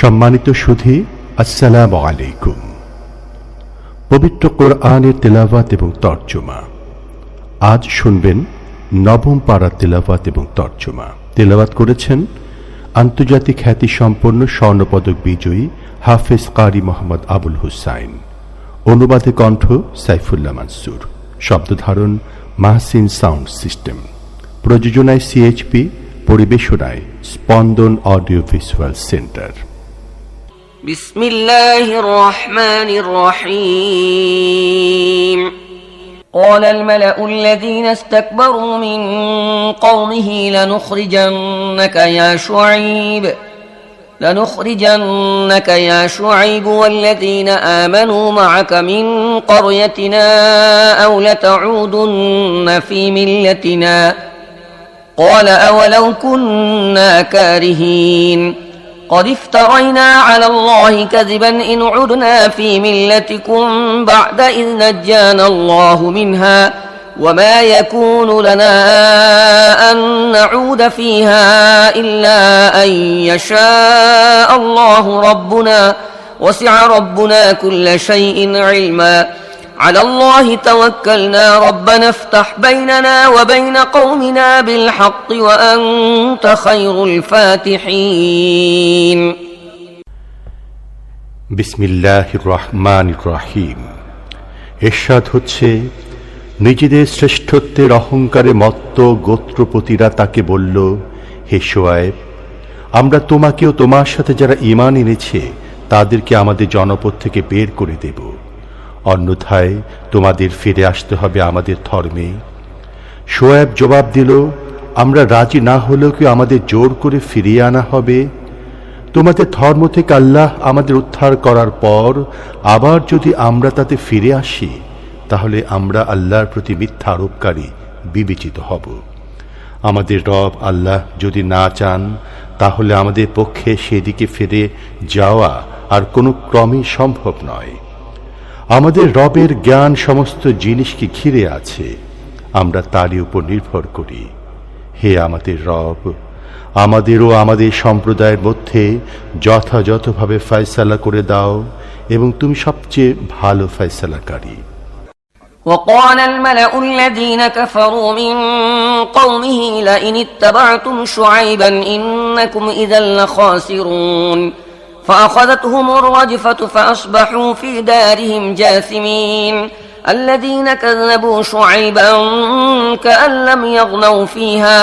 সম্মানিত সুধী, আসসালামু আলাইকুম। পবিত্র কোরআনের তেলাওয়াত এবং তর্জমা। আজ শুনবেন নবম পারা তেলাওয়াত এবং তর্জমা। তেলাওয়াত করেছেন আন্তর্জাতিক খ্যাতিসম্পন্ন স্বর্ণপদক বিজয়ী হাফেজ কারি মোহাম্মদ আবুল হুসাইন। অনুবাদে কণ্ঠ সাইফুল্লাহ মানসুর। শব্দধারণ মাহসিন সাউন্ড সিস্টেম। প্রযোজনায় সিএইচপি, পরিবেশনায় স্পন্দন অডিও ভিজুয়াল সেন্টার। بسم الله الرحمن الرحيم قال الملأ الذين استكبروا من قومه لنخرجنك يا شعيب والذين آمنوا معك من قريتنا أو لتعودن في ملتنا قال أولو كنا كارهين قد افترينا على الله كذبا إن عدنا في ملتكم بعد إذ نجانا الله منها وما يكون لنا أن نعود فيها إلا أن يشاء الله ربنا وسع ربنا كل شيء علما على الله توكلنا ربنا افتح بيننا وبين قومنا بالحق وأنت خير الفاتحين বিসমিল্লাহির রহমানির রহিম। এরশাদ হচ্ছে, নিজেদের শ্রেষ্ঠত্বের অহংকারে মত্ত গোত্রপতিরা তাকে বলল, হে শুআয়ব, আমরা তোমাকে ও তোমার সাথে যারা ঈমান এনেছে তাদেরকে আমাদের জনপদ থেকে বের করে দেব, অন্যথায় তোমাদের ফিরে আসতে হবে আমাদের ধর্মে। শুআয়ব জবাব দিল, আমরা রাজি না হলেও কি আমাদের জোর করে ফিরিয়ে আনা হবে? তোমাদের ধর্ম থেকে আল্লাহ আমাদের উদ্ধার করার পর আবার যদি আমরা তাতে ফিরে আসি, তাহলে আমরা আল্লাহর প্রতি মিথ্যা আরোপকারী বিবেচিত হব। আমাদের রব আল্লাহ যদি না চান, তাহলে আমাদের পক্ষে সেদিকে ফিরে যাওয়া আর কোনো ক্রমেই সম্ভব নয়। আমাদের রবের জ্ঞান সমস্ত জিনিসকে ঘিরে আছে, আমরা তারই উপর নির্ভর করি। হে আমাদের রব, আমাদের ও আমাদের সম্প্রদায়ের মধ্যে যথাযথভাবে ফয়সালা করে দাও, এবং তুমি সবচেয়ে ভালো ফয়সালাকারী। وقال الملأ الذين كفروا من قومه لئن اتبعتم شعيبا إنكم إذا لخاسرون فأخذتهم الرجفة فأصبحوا في دارهم جاثمين الذين كذبوا شعيبا كأن لم يغنوا فيها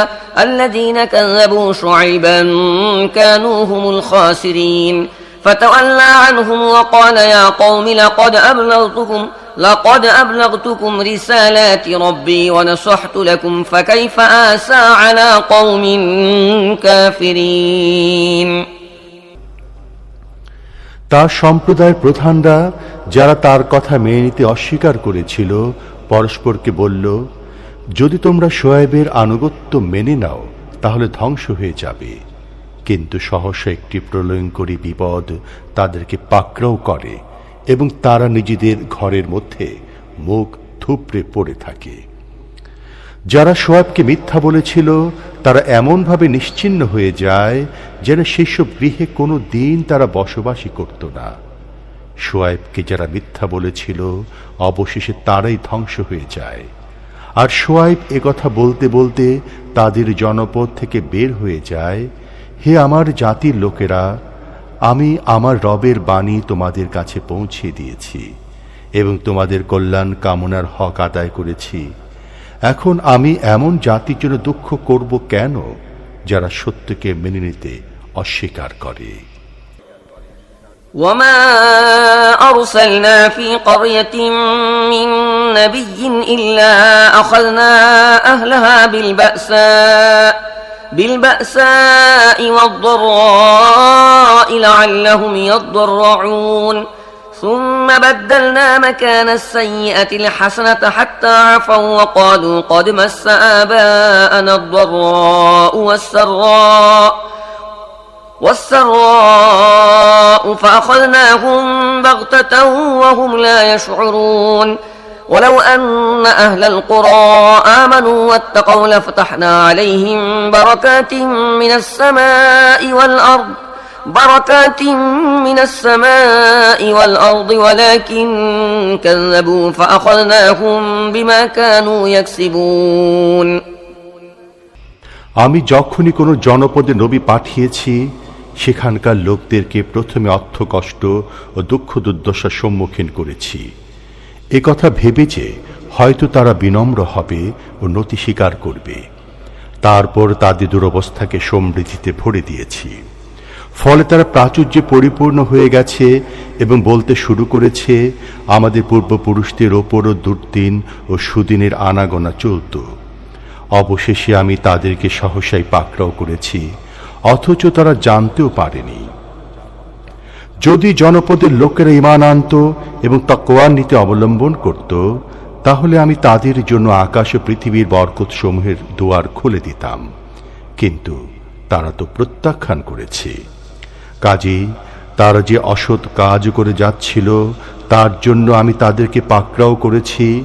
الذين كذبوا شعيبا كانوا هم الخاسرين فتولى عنهم وقال يا قوم لقد أبلغتكم رسالات ربي ونصحت لكم فكيف آسى على قوم كافرين। তার সম্প্রদায়ের প্রধানরা, যারা তার কথা মেনে নিতে অস্বীকার করেছিল, পরস্পরকে বলল, যদি তোমরা শুআয়বের আনুগত্য মেনে নাও তাহলে ধ্বংস হয়ে যাবে। কিন্তু সহসা একটি প্রলয়ঙ্করী বিপদ তাদেরকে পাকড়াও করে এবং তারা নিজেদের ঘরের মধ্যে মুখ থুবড়ে পড়ে থাকে। যারা শুআয়বকে মিথ্যা বলেছিল তারা এমনভাবে নিশ্চিহ্ন হয়ে যায় যেন সেসব গৃহে কোনো দিন তারা বসবাসই করত না। শুআয়বকে যারা মিথ্যা বলেছিল অবশেষে তারাই ধ্বংস হয়ে যায়। আর শুআয়ব একথা বলতে বলতে তাদের জনপদ থেকে বের হয়ে যায়, হে আমার জাতির লোকেরা, আমি আমার রবের বাণী তোমাদের কাছে পৌঁছে দিয়েছি এবং তোমাদের কল্যাণ কামনার হক আদায় করেছি। এখন আমি এমন জাতির জন্য দুঃখ করব কেন যারা সত্যকে মেনে নিতে অস্বীকার করে। وما أرسلنا في قرية من نبي إلا أخذنا أهلها بالبأساء والضراء لعلهم يضرعون ثم بدلنا مكان السيئة الحسنة حتى عفوا وقالوا قد مس آباءنا الضراء والسراء فأخذناهم بغتة وهم لا يشعرون ولو أن أهل القرى آمنوا واتقوا لفتحنا عليهم بركات من السماء والأرض بركات من السماء والأرض ولكن كذبوا فأخذناهم بما كانوا يكسبون আমি যখনই কোনো জনপদে নবী পাঠিয়েছি সেখানকার লোকদেরকে প্রথমে অর্থকষ্ট ও দুঃখ দুর্দশার সম্মুখীন করেছি এ কথা ভেবে যে হয়তো তারা বিনম্র হবে ও নতি স্বীকার করবে তারপর তাদের দুরবস্থাকে সমৃদ্ধিতে ভরে দিয়েছি ফলে তারা প্রাচুর্যে পরিপূর্ণ হয়ে গেছে এবং বলতে শুরু করেছে আমাদের পূর্বপুরুষদের ওপরও দুর্দিন ও সুদিনের আনাগোনা চলত অবশেষে আমি তাদেরকে সহসাই পাকড়াও করেছি অথচ তারা জানতেও পারেনি যদি জনপদের লোকেরা ঈমান আনত এবং তাকওয়ার নীতি অবলম্বন করত তাহলে আমি তাদের জন্য আকাশ ও পৃথিবীর বরকত সমূহের দুয়ার খুলে দিতাম কিন্তু তারা তো প্রত্যাখ্যান করেছে কাজেই তারা যে অসৎ কাজ করে যাচ্ছিল তার জন্য আমি তাদেরকে পাকড়াও করেছি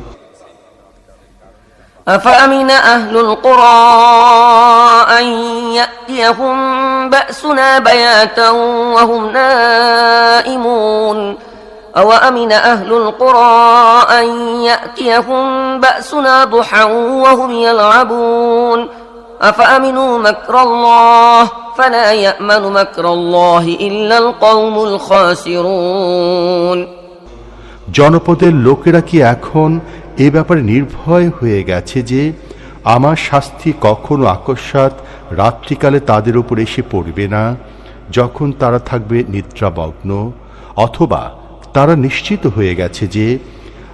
أفأمن أهل القرى أن يأتيهم بأسنا بياتا وهم نائمون أوأمن أهل القرى أن يأتيهم بأسنا ضحى وهم يلعبون أفأمنوا مكر الله فلا يأمن مكر الله إلا القوم الخاسرون জনপদের লোকেরা কি এখন এ ব্যাপারে নির্ভয় হয়ে গেছে যে আমার শাস্তি কখনো আকস্মাৎ রাত্রিকালে তাদের উপর এসে পড়বে না যখন তারা থাকবে নিদ্রামগ্ন অথবা তারা নিশ্চিত হয়ে গেছে যে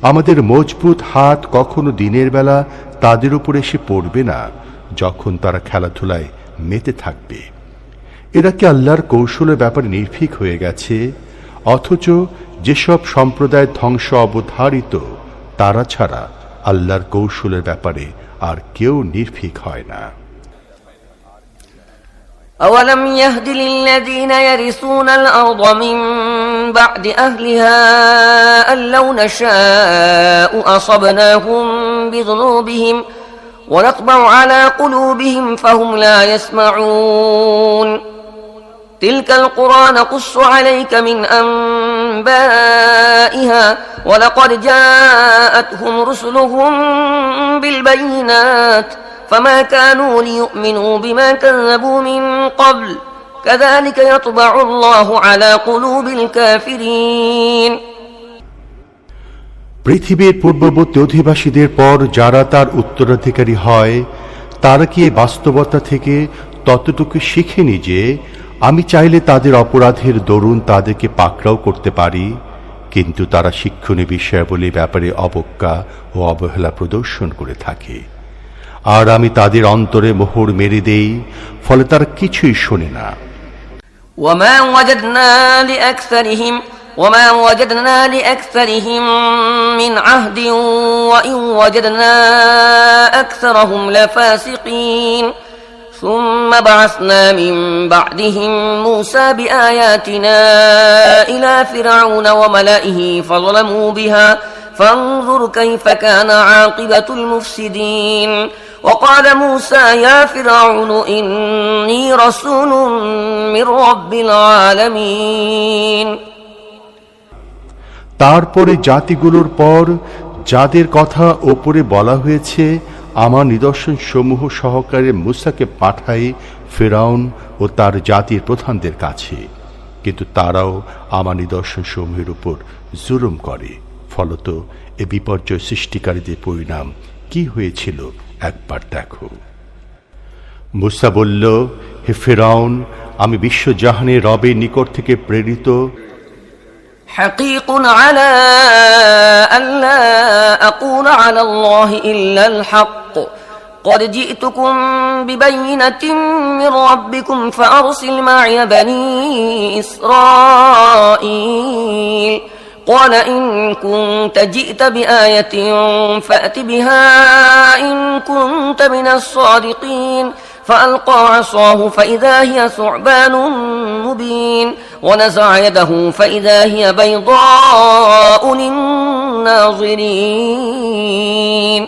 আমাদের মজবুত হাত কখনো দিনের বেলা তাদের উপর এসে পড়বে না যখন তারা খেলাধুলায় মেতে থাকবে এরা কি আল্লাহর কৌশলের ব্যাপারে নির্ভীক হয়ে গেছে অথচ যেসব সম্প্রদায় ধ্বংস অবধারিত তারা ছাড়া আল্লাহর কৌশলের ব্যাপারে আর কেউ নির্ভীক হয় না أولم يهد للذين يرثون الأرض من بعد أهلها أن لو نشاء أصبناهم بذنوبهم ونطبع على قلوبهم فهم لا يسمعون تلك القرى نقص عليك من أنبائها ولقد جاءتهم رسلهم بالبينات فما كانوا ليؤمنوا بما كذبوا من قبل كذلك يطبع الله على قلوب الكافرين পৃথিবীর পূর্ববর্তী অধিবাসীদের পর যারা তার উত্তরাধিকারী হয় তারা কি এই বাস্তবতা থেকে ততটুকু শিখেনি যে আমি চাইলে তাদের অপরাধের দরুন তাদেরকে পাকড়াও করতে পারি কিন্তু তারা শিক্ষণীয় বিষয়াবলীর ব্যাপারে অবজ্ঞা ও অবহেলা প্রদর্শন করে থাকে আর আমি তাদের অন্তরে মোহর মেরে দেই ফলে তারা কিছুই শোনে না وما وجدنا لأكثرهم من عهد وإن وجدنا أكثرهم لفاسقين ثم بعثنا من بعدهم موسى بآياتنا إلى فرعون وملئه فظلموا بها فانظر كيف كان عاقبة المفسدين وقال موسى يا فرعون إني رسول من رب العالمين তারপরে জাতিগুলোর পর যাদের কথা ওপরে বলা হয়েছে আমার নিদর্শন সমূহ সহকারে মুসাকে পাঠাই ফিরআউন ও তার জাতির প্রধানদের কাছে কিন্তু তারাও আমার নিদর্শন সমূহের উপর জুলুম করে ফলত এ বিপর্যয় সৃষ্টিকারীদের পরিণাম কি হয়েছিল একবার দেখো মুসা বলল হে ফিরআউন আমি বিশ্বজাহানের রবের নিকট থেকে প্রেরিত حقيق على ألا أقول على الله إلا الحق قد جئتكم ببينة من ربكم فأرسل معي بني إسرائيل قال إن كنت جئت بآية فأت بها إن كنت من الصادقين فألقى عصاه فإذا هي ثعبان مبين ونزع يده فإذا هي بيضاء للناظرين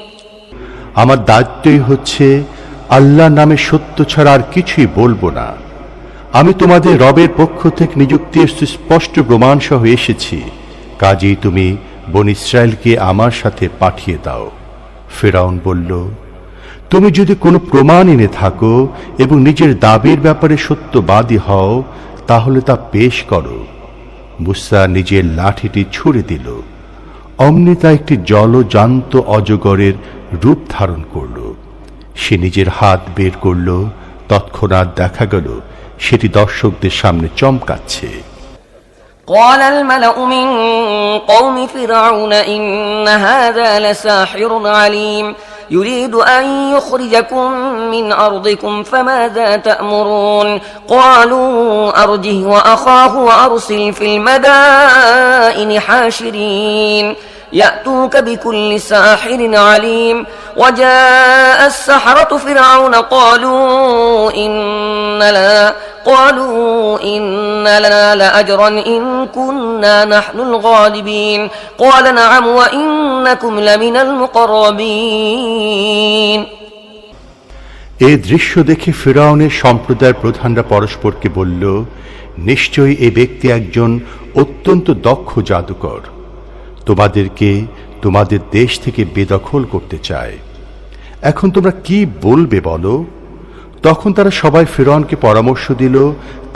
আমার দায়িত্বই হচ্ছে আল্লাহর নামে সত্য ছাড়া আর কিছুই বলবো না আমি তোমাদের রবের পক্ষ থেকে নিযুক্তির সুস্পষ্ট প্রমাণ সহ এসেছি, কাজেই তুমি বনী ইসরায়েলকে আমার সাথে পাঠিয়ে দাও। ফিরআউন বলল, তুমি যদি কোনো প্রমাণ এনে থাকো এবং নিজের দাবির ব্যাপারে সত্যবাদী হও, তাহলে তা পেশ করো। মূসা নিজের লাঠিটি ছুঁড়ে দিল, অমনি তা একটি জলজান্ত অজগরের রূপ ধারণ করল। সে নিজের হাত বের করল, তৎক্ষণাৎ দেখা গেল সেটি দর্শকদের সামনে চমকাচ্ছে। قال الملأ من قوم فرعون إن هذا لساحر عليم يريد أن يخرجكم من أرضكم فماذا تأمرون قالوا أرجه وأخاه وأرسل في المدائن حاشرين يأتوك بكل ساحر عليم وجاء السحرة فرعون قالوا إن لنا لأجرا إن كنا نحن الغالبين قال نعم وإنكم لمن المقربين এই দৃশ্য দেখে ফিরআউনের সম্প্রদায়ের প্রধানরা পরস্পরকে বলল, নিশ্চয়ই এই ব্যক্তি একজন অত্যন্ত দক্ষ জাদুকর, তোমাদেরকে তোমাদের দেশ থেকে বেদখল করতে চায়। এখন তোমরা কি বলবে বলো? তখন তারা সবাই ফিরআউনকে পরামর্শ দিল,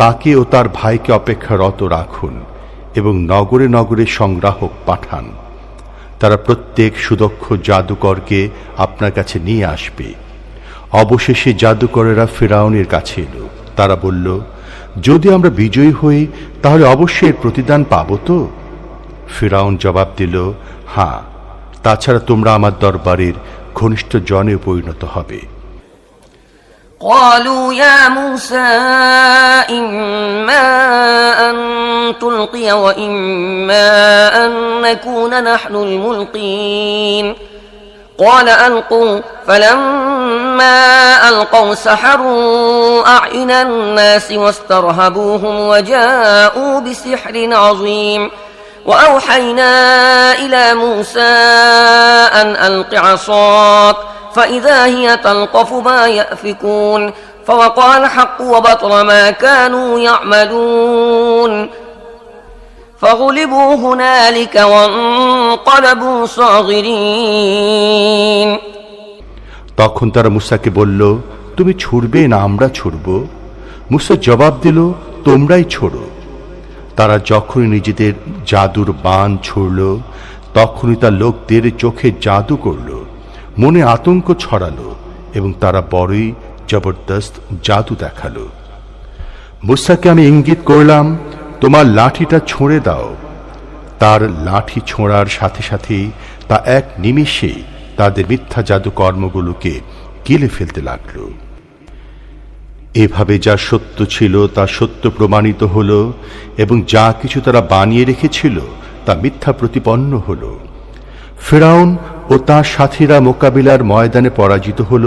তাকে ও তার ভাইকে অপেক্ষারত রাখুন এবং নগরে নগরে সংগ্রাহক পাঠান। তারা প্রত্যেক সুদক্ষ জাদুকরকে আপনার কাছে নিয়ে আসবে। অবশেষে জাদুকরেরা ফিরআউনের কাছে এলো। তারা বলল, যদি আমরা বিজয়ী হই তাহলে অবশ্যই এর প্রতিদান পাবো তো? ফিরআউন জবাব দিল, হ্যাঁ, তাছাড়া তোমরা আমার দরবারের ঘনিষ্ঠ জনে পরিণত হবে। قالوا يا موسى إما أن تلقي وإما أن نكون نحن الملقين قال ألقوا فلما ألقوا سحروا أعين الناس واسترهبوهم وجاءوا بسحر عظيم وأوحينا إلى موسى أن ألق عصاك فإذا هي تلقف ما يأفكون فوقع الحق وبطل ما كانوا يعملون فغلبوا هنالك وانقلبوا صاغرين তখন তারা মূসাকে বলল, তুমি ছুড়বে না আমরা ছুড়ব? মূসা জবাব দিল, তোমরাই ছোড়ো। তারা যখনই নিজেদের জাদুর বাণ ছুড়ল, তখনই তা লোকদের চোখে জাদু করল, মনে আতঙ্ক ছড়ালো এবং তারা বড়ই জবরদস্ত জাদু দেখালো। মূসাকে আমি ইঙ্গিত করলাম, তোমার লাঠিটা ছুঁড়ে দাও। তার লাঠি ছোঁড়ার সাথে সাথেই তা এক নিমিষে তাদের মিথ্যা জাদু কর্মগুলোকে গিলে ফেলতে লাগল। এভাবে যা সত্য ছিল তা সত্য প্রমাণিত হল এবং যা কিছু তারা বানিয়ে রেখেছিল তা মিথ্যা প্রতিপন্ন হল। ফিরআউন ও তার সাথীরা মোকাবিলার ময়দানে পরাজিত হল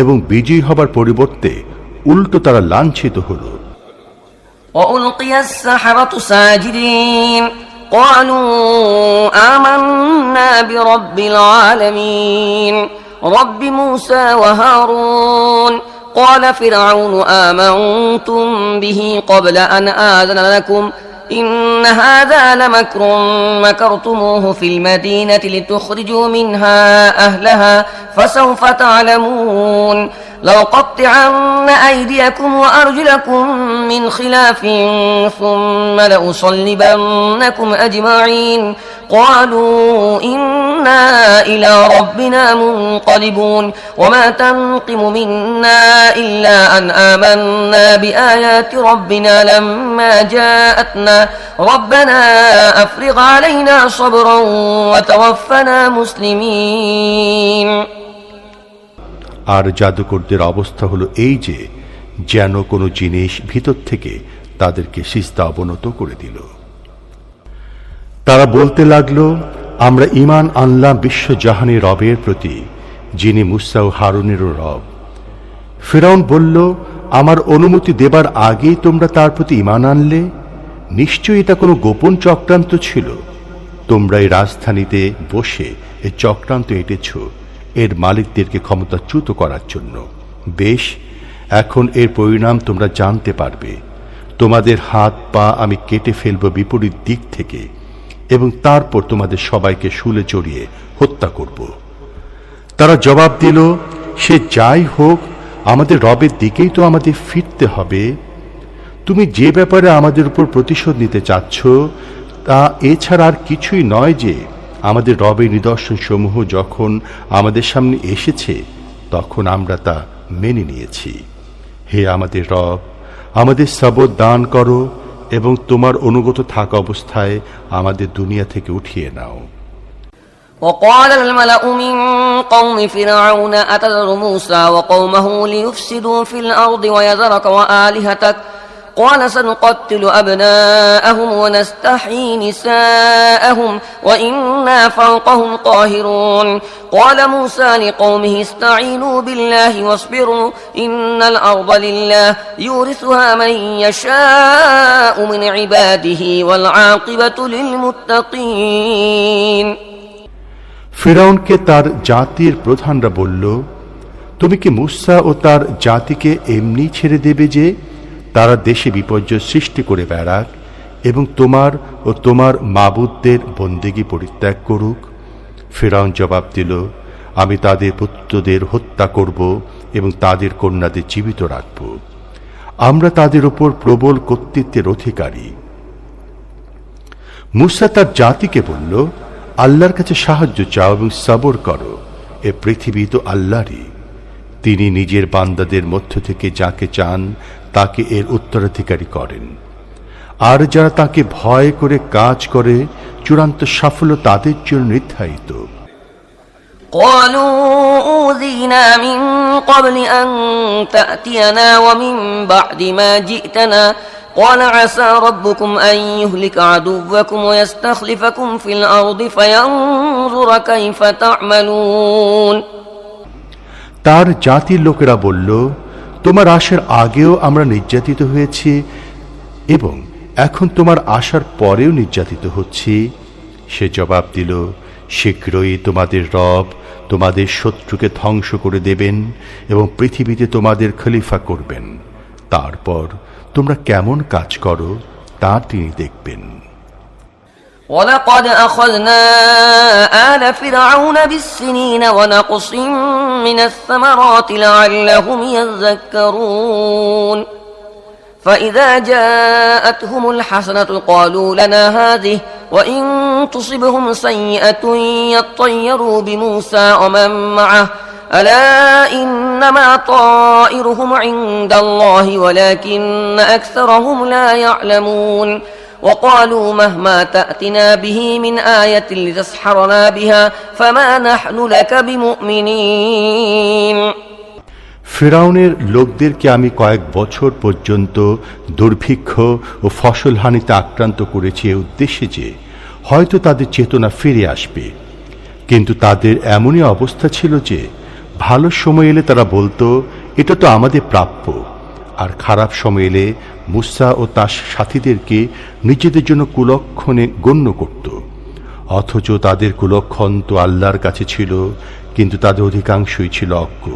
এবং বিজয়ী হবার পরিবর্তে উল্টো তারা লাঞ্ছিত হল। وألقي السحرة ساجدين قالوا آمنا برب العالمين رب موسى وهارون قال فرعون آمنتم به قبل أن آذن لكم إن هذا لمكر مكرتموه في المدينة لتخرجوا منها أهلها فسوف تعلمون لأقطعن أيديكم وأرجلكم من خلاف ثم لأصلبنكم أجمعين قالوا إنا إلى ربنا منقلبون وما تنقم منا إلا أن آمنا بآيات ربنا لما جاءتنا ربنا أفرغ علينا صبرا وتوفنا مسلمين আর জাদুকরদের অবস্থা হলো এই যে, যেন কোনো জিনিস ভিতর থেকে তাদেরকে সিজদা অবনত করে দিল। তারা বলতে লাগলো, আমরা ঈমান আনলাম বিশ্বজাহানের রবের প্রতি, যিনি মূসা ও হারুনেরও রব। ফিরআউন বলল, আমার অনুমতি দেবার আগেই তোমরা তার প্রতি ঈমান আনলে? নিশ্চয়ই এটা কোনো গোপন চক্রান্ত ছিল। তোমরা এই রাজধানীতে বসে এই চক্রান্ত এঁটেছ এর মালিকদেরকে ক্ষমতাচ্যুত করার জন্য। বেশ, এখন এর পরিণাম তোমরা জানতে পারবে। তোমাদের হাত পা আমি কেটে ফেলব বিপরীত দিক থেকে এবং তারপর তোমাদের সবাইকে শুলে চড়িয়ে হত্যা করব। তারা জবাব দিল, সে যাই হোক, আমাদের রবের দিকেই তো আমাদের ফিরতে হবে। তুমি যে ব্যাপারে আমাদের উপর প্রতিশোধ নিতে চাচ্ছ তা এছাড়া আর কিছুই নয় যে আমাদের রবের নিদর্শন সমূহ যখন আমাদের সামনে এসেছে তখন আমরা তা মেনে নিয়েছি। হে আমাদের রব, আমাদের সবর দান করো এবং তোমার অনুগত থাকা অবস্থায় আমাদের দুনিয়া থেকে উঠিয়ে নাও। وقال الملأ من قوم فرعون أتذر موسى وقومه ليفسدوا في الأرض ويذرك وآلهتك قال سنقتل أبناءهم ونستحيي نساءهم وإنا فوقهم قاهرون قال موسى لقومه استعينوا بالله واصبروا إن الأرض لله يورثها من يشاء من عباده والعاقبة للمتقين। ফিরআউনকে তার জাতির প্রধানরা বলল, তুমি কি মূসা ও তার জাতিকে এমনি ছেড়ে দেবে যে তারা দেশে বিপর্যয় সৃষ্টি করে বেড়াক এবং তোমার ও তোমার মাবুদদের বন্দেগী পরিত্যাগ করুক? ফিরআউন জবাব দিল, আমি তাদের পুত্রদের হত্যা করব এবং তাদের কন্যাদের জীবিত রাখব। আমরা তাদের উপর প্রবল কর্তৃত্বের অধিকারী। মূসা তার জাতিকে বলল, আল্লাহর কাছে সাহায্য চাও এবং সবর করো, এ পৃথিবী তো আল্লাহরই। তিনি নিজের বান্দাদের মধ্য থেকে যাকে চান তাকে এর উত্তরাধিকারী করেন, আর যারা তাকে ভয় করে কাজ করে চূড়ান্ত সাফল্য তাদের জন্য নির্ধারিত। قالوا أوذينا من قبل أن تأتينا ومن بعد ما جئتنا قال عسى ربكم أن يهلك عدوكم ويستخلفكم في الأرض فينظر كيف تعملون। তার জাতির লোকেরা বলল, তোমার আসার আগেও আমরা নির্যাতিত হয়েছি এবং এখন তোমার আসার পরেও নির্যাতিত হচ্ছি। সে জবাব দিল, শীঘ্রই তোমাদের রব তোমাদের শত্রুকে ধ্বংস করে দেবেন এবং পৃথিবীতে তোমাদের খলিফা করবেন। তারপর তোমরা কেমন কাজ করো তা তিনি দেখবেন। ولقد أخذنا آل فرعون بالسنين ونقص من الثمرات لعلهم يذكرون فإذا جاءتهم الحسنة قالوا لنا هذه وإن تصبهم سيئة يطيروا بموسى ومن معه ألا إنما طائرهم عند الله ولكن أكثرهم لا يعلمون وقالوا مهما تأتنا به من آية لتسحرنا بها فما نحن لك بمؤمنين। ফিরআউনের লোকদেরকে আমি কয়েক বছর পর্যন্ত দুর্ভিক্ষ ও ফসলহানিতে আক্রান্ত করেছি এ উদ্দেশ্যে যে হয়তো তাদের চেতনা ফিরে আসবে, কিন্তু তাদের এমনই অবস্থা ছিল যে ভালো সময় এলে তারা বলতো এটা তো আমাদের প্রাপ্য, আর খারাপ সময় এলে মূসা ও তার সাথীদেরকে নিজেদের জন্য কুলক্ষণে গণ্য করত। অথচ তাদের কুলক্ষণ তো আল্লাহর কাছে ছিল, কিন্তু তাদের অধিকাংশই ছিল অজ্ঞ।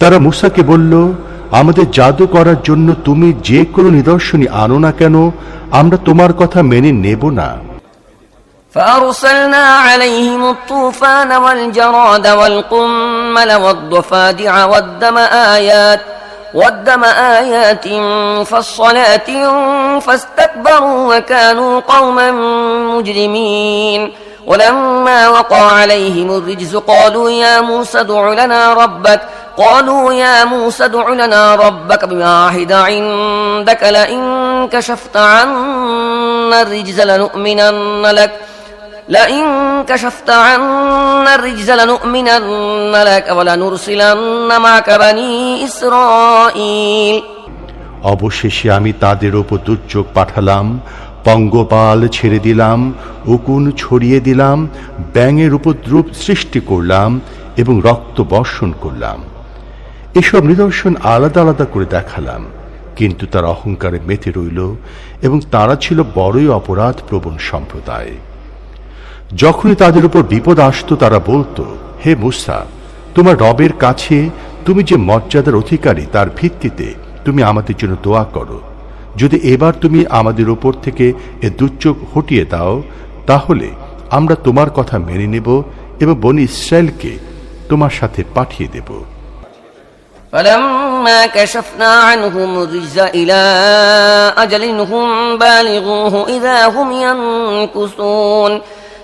তারা মূসাকে বলল, আমাদের জাদু করার জন্য তুমি যে কোনো নিদর্শনই আনো না কেন, আমরা তোমার কথা মেনে নেব না। فأرسلنا عليهم الطوفان والجراد والقمل والضفادع والدم آيات مفصلات فاستكبروا وكانوا قوما مجرمين ولما وقع عليهم الرجز قالوا يا موسى ادع لنا ربك بما عهد عندك لئن كشفت عنا الرجز لنؤمنن لك ولنرسلن معك بني إسرائيل। অবশেষে আমি তাদের উপর দুর্যোগ পাঠালাম, পঙ্গপাল ছেড়ে দিলাম, উকুন ছড়িয়ে দিলাম, ব্যাঙের উপদ্রব সৃষ্টি করলাম এবং রক্ত বর্ষণ করলাম। এসব নিদর্শন আলাদা আলাদা করে দেখালাম, কিন্তু তার অহংকারে মেতে রইল এবং তারা ছিল বড়ই অপরাধ প্রবণ সম্প্রদায়। যখনই তাদের উপর বিপদ আসতো তারা বলতো, হে মূসা, তোমার রবের কাছে তুমি যে মর্যাদার অধিকারী তার ভিত্তিতে তুমি আমাদের জন্য দোয়া করো। যদি এবার তুমি আমাদের উপর থেকে এ দুর্যোগ হটিয়ে দাও, তাহলে আমরা তোমার কথা মেনে নেব এবং বনি ইসরায়েলকে তোমার সাথে পাঠিয়ে দেব। فلما كشفنا عنهم الرجز إلى أجل هم بالغوه إذا هم ينكثون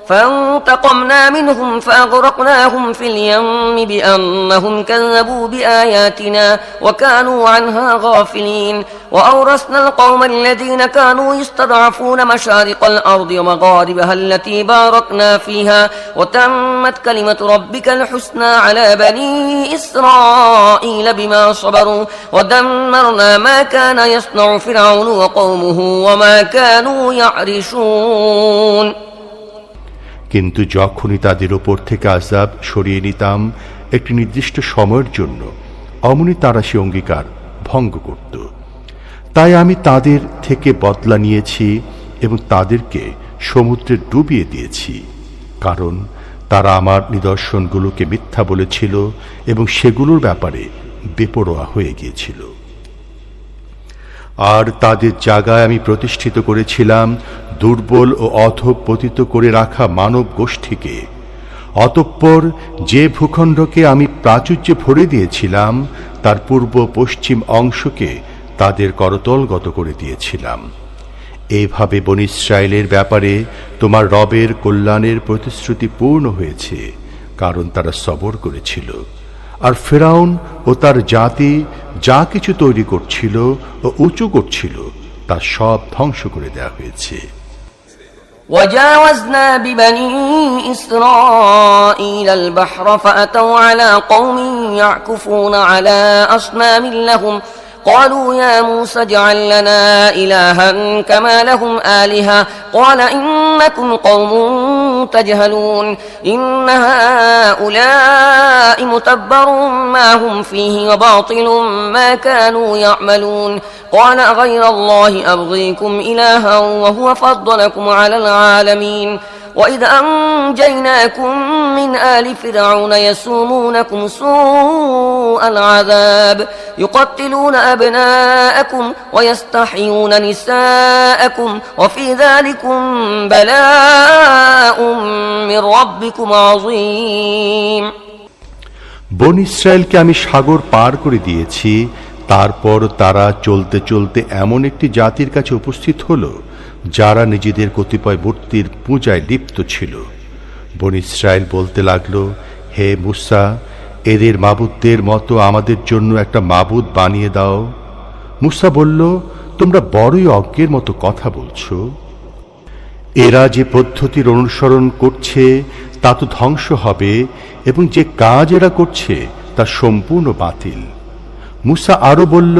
فانتقمنا منهم فأغرقناهم في اليم بأنهم كذبوا بآياتنا وكانوا عنها غافلين وأورثنا القوم الذين كانوا يستضعفون مشارق الأرض ومغاربها التي باركنا فيها وتمت كلمة ربك الحسنى على بني إسرائيل بما صبروا ودمرنا ما كان يصنع فرعون وقومه وما كانوا يعرشون। কিন্তু যখনই তাদের উপর থেকে আযাব সরিয়ে নিতাম একটি নির্দিষ্ট সময়ের জন্য, অমনি তারা সে অঙ্গীকার ভঙ্গ করত। তাই আমি তাদের থেকে বদলা নিয়েছি এবং তাদেরকে সমুদ্রে ডুবিয়ে দিয়েছি, কারণ তারা আমার নিদর্শনগুলোকে মিথ্যা বলেছিল এবং সেগুলোর ব্যাপারে বেপরোয়া হয়ে গিয়েছিল। আর তাদের জায়গায় আমি প্রতিষ্ঠিত করেছিলাম দুর্বল ও অধঃপতিত করে রাখা মানব গোষ্ঠীকে। অতঃপর যে ভূখণ্ডকে আমি প্রাচুর্যে ভরে দিয়েছিলাম তার পূর্ব পশ্চিম অংশকে তাদের করতলগত করে দিয়েছিলাম। এইভাবে বনী ইসরায়েলের ব্যাপারে তোমার রবের কল্যাণের প্রতিশ্রুতি পূর্ণ হয়েছে, কারণ তারা সবর করেছিল। আর ফিরআউন ও তার জাতি যা কিছু তৈরি করছিল ও উঁচু করছিল তা সব ধ্বংস করে দেওয়া হয়েছে। وجاوزنا ببني إسرائيل البحر فأتوا على قوم يعكفون على أصنام لهم قالوا يا موسى اجعل لنا إلها كما لهم آلهة قال إنكم قوم تجهلون إن هؤلاء متبر ما هم فيه وباطل ما كانوا يعملون قال غير الله أبغيكم إلها وهو فضلكم على العالمين وإذ أنجيناكم من آل فرعون يسومونكم سوء العذاب يقتلون أبناءكم ويستحيون نساءكم وفي ذلكم بلاء من ربكم عظيم। বনী ইসরায়েলকে আমি সাগর পার করে দিয়েছি, তারপর তারা চলতে চলতে এমন একটি জাতির কাছে উপস্থিত হলো যারা নিজেদের কতিপয় মূর্তির পূজায় লিপ্ত ছিল। বনী ইসরায়েল বলতে লাগলো, হে মুসা, এদের মাবুদদের মতো আমাদের জন্য একটা মাবুদ বানিয়ে দাও। মুসা বলল, তোমরা বড়ই অজ্ঞের মতো কথা বলছো। এরা যে পদ্ধতির অনুসরণ করছে তা তো ধ্বংস হবে, এবং যে কাজ এরা করছে তা সম্পূর্ণ বাতিল। মুসা আরো বলল,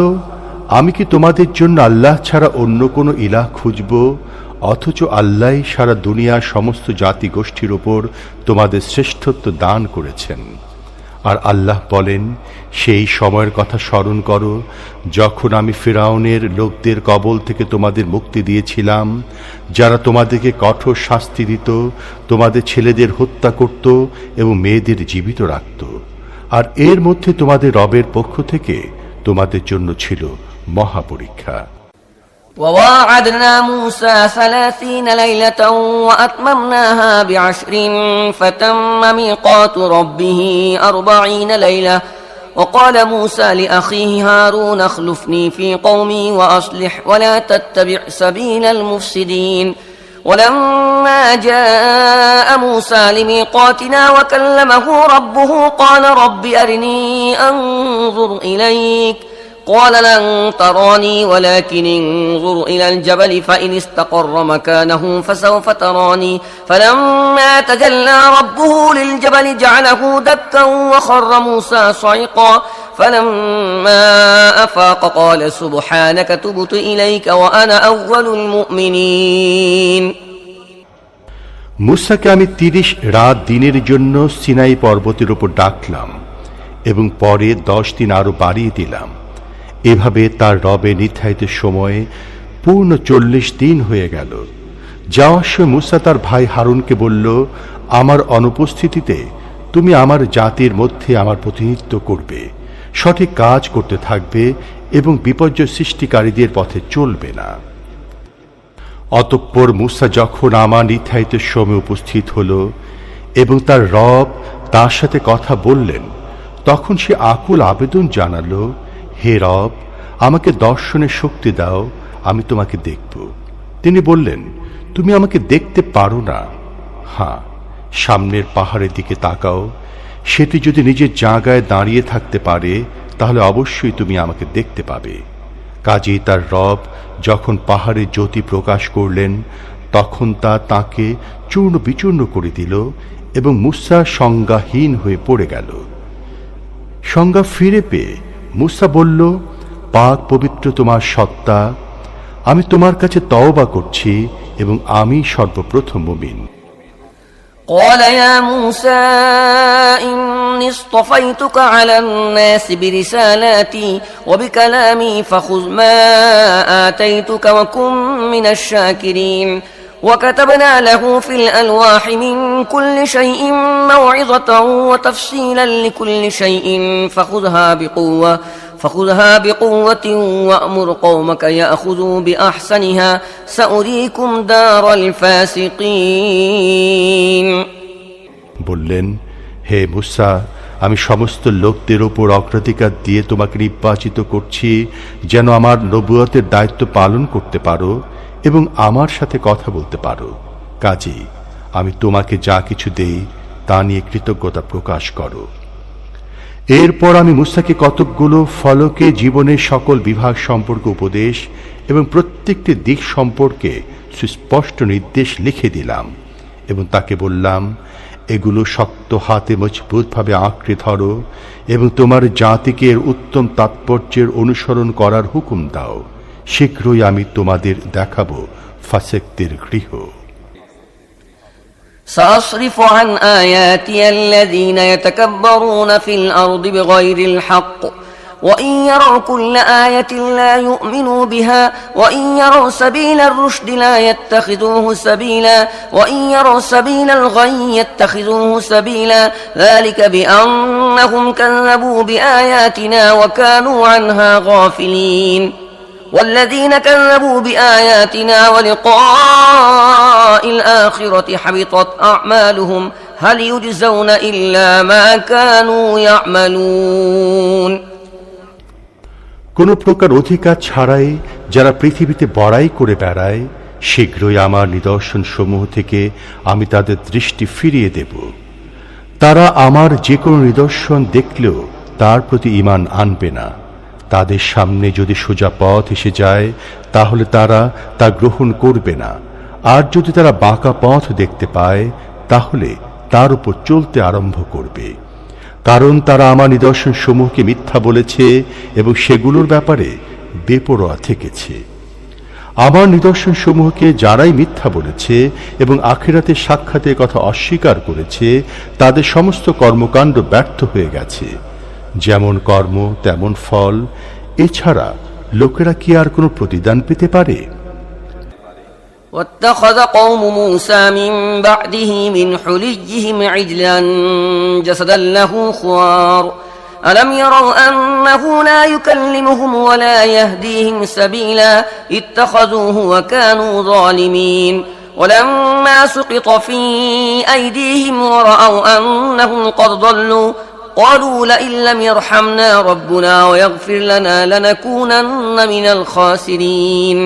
আমি কি তোমাদের জন্য আল্লাহ ছাড়া অন্য কোনো ইলাহ খুঁজব, অথচ আল্লাহই সারা দুনিয়ার সমস্ত জাতি গোষ্ঠীর উপর তোমাদের শ্রেষ্ঠত্ব দান করেছেন। আর আল্লাহ বলেন, সেই সময়ের কথা স্মরণ করো যখন আমি ফিরআউনের লোকদের কবল থেকে তোমাদের মুক্তি দিয়েছিলাম, যারা তোমাদেরকে কঠোর শাস্তি দিত, তোমাদের ছেলেদের হত্যা করত এবং মেয়েদের জীবিত রাখত। আর এর মধ্যে তোমাদের রবের পক্ষ থেকে তোমাদের জন্য ছিল মহাপরীক্ষা। وواعدنا موسى 30 ليلة وأتممناها ب10 فتم ميقات ربه 40 ليلة وقال موسى لأخيه هارون اخلفني في قومي وأصلح ولا تتبع سبيل المفسدين ولما جاء موسى لميقاتنا وكلمه ربه قال رب أرني أنظر إليك قال لن تراني ولكن انظر إلى الجبل فإن استقر مكانه فسوف تراني فلما تجلى ربه للجبل جعله دكا وخر موسى صعقا فلما أفاق قال سبحانك تبت إليك وأنا أول المؤمنين। মুসাকে আমি 30 রাত দিনের জন্য সিনাই পর্বতের উপর ডাকলাম এবং পরে 10 দিন আরো বাড়িয়ে দিলাম। এভাবে তার রবে নির্ধারিত সময়ে পূর্ণ 40 দিন হয়ে গেল। যাওয়ার সময় মুসা তার ভাই হারুনকে বলল, আমার অনুপস্থিতিতে তুমি আমার জাতির মধ্যে আমার প্রতিনিধিত্ব করবে, সঠিক কাজ করতে থাকবে এবং বিপর্যয় সৃষ্টিকারীদের পথে চলবে না। অতঃপর মূসা যখন আমার নির্ধারিত সময়ে উপস্থিত হল এবং তার রব তার সাথে কথা বললেন, তখন সে আকুল আবেদন জানালো, হে রব, আমাকে দর্শনের শক্তি দাও, আমি তোমাকে দেখব। তিনি বললেন, তুমি আমাকে দেখতে পারো না। হ্যাঁ, সামনের পাহাড়ের দিকে তাকাও, সেটি যদি নিজের জায়গায় দাঁড়িয়ে থাকতে পারে তাহলে অবশ্যই তুমি আমাকে দেখতে পাবে। কাজেই তার রব যখন পাহাড়ে জ্যোতি প্রকাশ করলেন, তখন তা তাকে চূর্ণ বিচূর্ণ করে দিল এবং মূসা সংজ্ঞাহীন হয়ে পড়ে গেল। সংজ্ঞা ফিরে পেয়ে মূসা বলল, পাক পবিত্র তোমার সত্তা, আমি তোমার কাছে তওবা করছি এবং আমি সর্বপ্রথম মুমিন। قال يا موسى إني اصطفيتك على الناس برسالاتي وبكلامي فخذ ما آتيتك وكن من الشاكرين وكتبنا له في الألواح من كل شيء موعظة وتفصيلا لكل شيء فخذها بقوة وأمر قومك يأخذوا بأحسنها سأريكم دار الفاسقين। বললেন, হে মূসা, আমি সমস্ত লোকদের উপর অগ্রাধিকার দিয়ে তোমাকে নির্বাচিত করছি যেন আমার নবুয়তের দায়িত্ব পালন করতে পারো এবং আমার সাথে কথা বলতে পারো। কাজেই আমি তোমাকে যা কিছু দেই তা নিয়ে কৃতজ্ঞতা প্রকাশ করো। এরপর আমি মূসাকে কতকগুলো ফলকে জীবনের সকল বিভাগ সম্পর্কে উপদেশ এবং প্রত্যেকটি দিক সম্পর্কে সুস্পষ্ট নির্দেশ লিখে দিলাম এবং তাকে বললাম, এগুলো শক্ত হাতে মজবুতভাবে আঁকড়ে ধরো এবং তোমার জাতিকে এর উত্তম তাৎপর্যের অনুসরণ করার হুকুম দাও। শীঘ্রই আমি তোমাদের দেখাবো ফাসেকদের গৃহ। سأصرف عن آياتي الذين يتكبرون في الأرض بغير الحق وإن يروا كل آية لا يؤمنوا بها وإن يروا سبيل الرشد لا يتخذوه سبيلا وإن يروا سبيل الغي يتخذوه سبيلا ذلك بأنهم كذبوا بآياتنا وكانوا عنها غافلين والذين كذبوا بآياتنا ولقاء الآخرة حبطت أعمالهم هل يجزون إلا ما كانوا يعملون। কোন প্রকার অধিকার ছাড়াই যারা পৃথিবীতে বড়াই করে বেড়ায়, শীঘ্রই আমার নিদর্শন সমূহ থেকে আমি তাদের দৃষ্টি ফিরিয়ে দেব। তারা আমার যে কোনো নিদর্শন দেখলেও তার প্রতি ঈমান আনবে না। তাদের সামনে যদি সোজা পথ এসে যায় তাহলে তারা তা গ্রহণ করবে না, আর যদি তারা বাঁকা পথ দেখতে পায় তাহলে তার উপর চলতে আরম্ভ করবে। কারণ তারা আমার নিদর্শন সমূহকে মিথ্যা বলেছে এবং সেগুলোর ব্যাপারে বেপরোয়া থেকেছে। আমার নিদর্শন সমূহকে যারাই মিথ্যা বলেছে এবং আখিরাতের সাক্ষাতের কথা অস্বীকার করেছে, তাদের সমস্ত কর্মকাণ্ড ব্যর্থ হয়ে গেছে। যেমন কর্ম তেমন ফল, এছাড়া লোকেরা কি আর কোনো প্রতিদান পেতে পারে? واتخذ قوم موسى من بعده من حليهم عجلا جسدا له خوار ألم يروا أنه لا يكلمهم ولا يهديهم سبيلا اتخذوه وكانوا ظالمين ولما سقط في أيديهم ورأوا أنهم قد ضلوا قالوا لئن لم يرحمنا ربنا ويغفر لنا لنكونن من الخاسرين।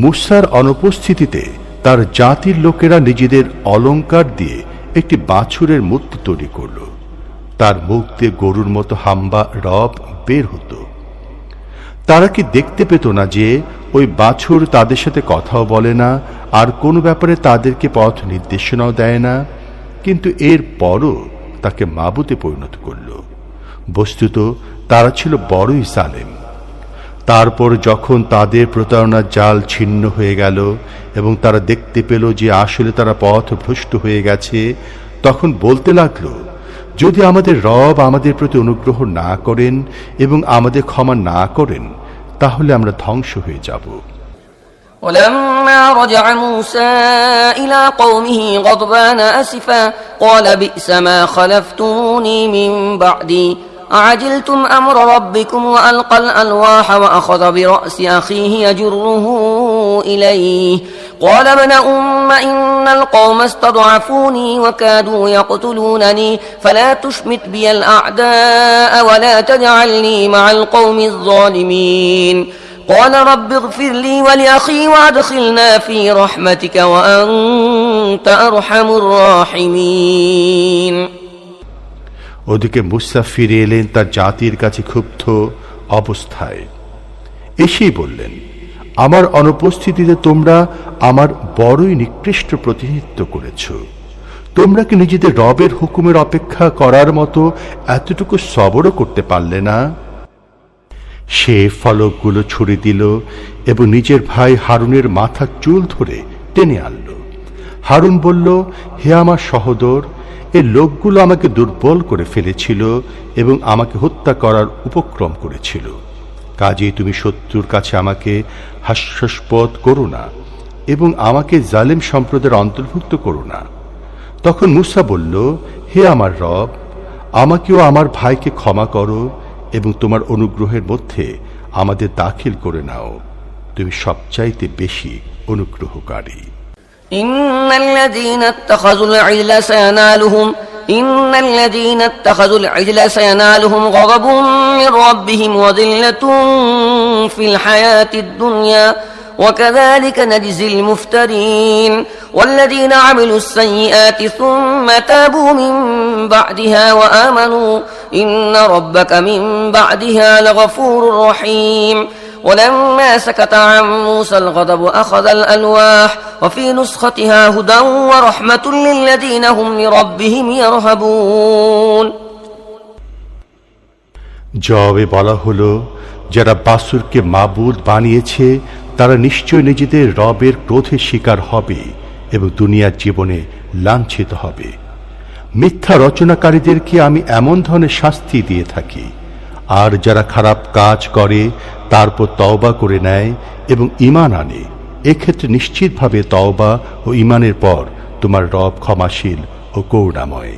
মূসার অনুপস্থিতিতে তার জাতির লোকেরা নিজেদের অলংকার দিয়ে একটি বাছুরের মূর্তি তৈরি করল। তার মুখ দিয়ে গরুর মতো হাম্বা রব বের হতো। তারা কি দেখতে পেত না যে ওই বাছুর তাদের সাথে কথাও বলে না, আর কোনো ব্যাপারে তাদেরকে পথ নির্দেশনাও দেয় না, কিন্তু এর পরও তাকে মাবুতে পরিণত করল। বস্তুত তারা ছিল বড়ই জালেম। তারপর যখন তাদের প্রতারণার জাল ছিন্ন হয়ে গেল এবং তারা দেখতে পেল যে আসলে তারা পথভ্রষ্ট হয়ে গেছে, তখন বলতে লাগলো, যদি আমাদের রব আমাদের প্রতি অনুগ্রহ না করেন এবং আমাদের ক্ষমা না করেন তাহলে আমরা ধ্বংস হয়ে যাব। ولما رجع موسى إلى قومه غضبان أسفا قال بئس ما خلفتموني من بعدي أعجلتم أمر ربكم وألقى الألواح وأخذ برأس أخيه يجره إليه قال ابن أم إن القوم استضعفوني وكادوا يقتلونني فلا تشمت بي الأعداء ولا تجعلني مع القوم الظالمين قال رب اغفر لي ولأخي وأدخلنا في رحمتك وأنت أرحم الراحمين। ওদিকে মুসা ফিরে এলেন তার জাতির কাছে ক্ষুব্ধ অবস্থায়। এসেই বললেন, আমার অনুপস্থিতিতে তোমরা আমার বড়ই নিকৃষ্ট প্রতিনিধিত্ব করেছ। তোমরা কি নিজেদের রবের হুকুমের অপেক্ষা করার মতো এতটুকু সবরও করতে পারলে না? সে ফলকগুলো ছুড়ে দিল এবং নিজের ভাই হারুনের মাথার চুল ধরে টেনে আনল। হারুন বলল, হে আমার সহোদর, এই লোকগুলো আমাকে দুর্বল করে ফেলেছিল এবং আমাকে হত্যা করার উপক্রম করেছিল। কাজেই তুমি শত্রুর কাছে আমাকে হাস্যাস্পদ করো না এবং আমাকে জালেম সম্প্রদায়ের অন্তর্ভুক্ত করো না। তখন মুসা বলল, হে আমার রব, আমাকেও আমার ভাইকে ক্ষমা করো এবং তোমার অনুগ্রহের মধ্যে আমাদের দাখিল করে নাও। তুমি সবচাইতে বেশি অনুগ্রহকারী। إن الذين اتخذوا العجل سينالهم غضب من ربهم وذلة في الحياة الدنيا وكذلك نجزي المفترين والذين عملوا السيئات ثم تابوا من بعدها وآمنوا إن ربك من بعدها لغفور رحيم ولما سكت عن موسى الغضب أخذ الألواح وفي نسختها هدى ورحمة للذين هم لربهم يرهبون। জবাবে বলা হলো, যারা বাসুরকে মাবুদ বানিয়েছে তারা নিশ্চয় নিজেদের রবের ক্রোধের শিকার হবে এবং দুনিয়ার জীবনে লাঞ্ছিত হবে। মিথ্যা রচনাকারীদেরকে আমি এমন ধরনের শাস্তি দিয়ে থাকি। আর যারা খারাপ কাজ করে তারপর তওবা করে নেয় এবং ঈমান আনে, এক্ষেত্রে নিশ্চিতভাবে তওবা ও ঈমানের পর তোমার রব ক্ষমাশীল ও করুণাময়।